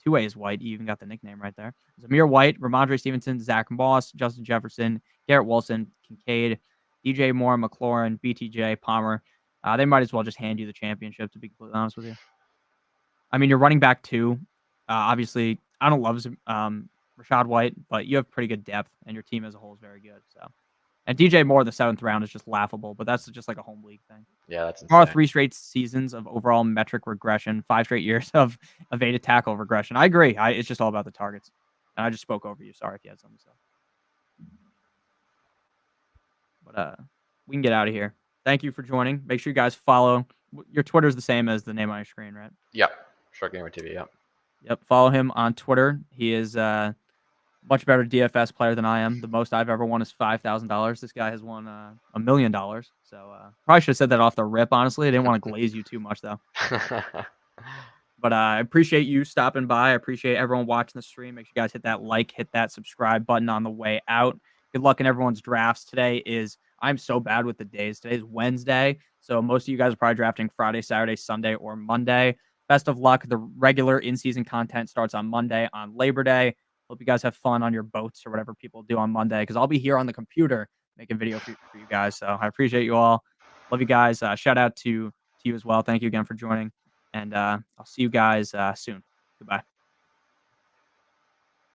2A is White. You even got the nickname right there. Zamir White, Ramondre Stevenson, Zach Moss, Justin Jefferson, Garrett Wilson, Kincaid, DJ Moore, McLaurin, BTJ, Palmer. They might as well just hand you the championship, to be completely honest with you. I mean, you're running back 2. Obviously, I don't love Rashad White, but you have pretty good depth, and your team as a whole is very good. So, and DJ Moore in the 7th round is just laughable, but that's just like a home league thing. Yeah, that's insane. 3 straight seasons of overall metric regression, 5 straight years of evaded tackle regression. I agree. It's just all about the targets. And I just spoke over you. Sorry if you had something to say. But we can get out of here. Thank you for joining. Make sure you guys follow. Your Twitter's the same as the name on your screen, right? Yep. ShortGamerTV, yep. Yep. Follow him on Twitter. He is much better DFS player than I am. The most I've ever won is $5,000. This guy has won $1 million. So probably should have said that off the rip. Honestly, I didn't want to glaze you too much though. But I appreciate you stopping by. I appreciate everyone watching the stream. Make sure you guys hit that like, hit that subscribe button on the way out. Good luck in everyone's drafts. I'm so bad with the days. Today's Wednesday. So most of you guys are probably drafting Friday, Saturday, Sunday, or Monday. Best of luck. The regular in-season content starts on Monday on Labor Day. Hope you guys have fun on your boats or whatever people do on Monday, because I'll be here on the computer making video for you guys. So I appreciate you all. Love you guys. Shout out to you as well. Thank you again for joining. And I'll see you guys soon. Goodbye.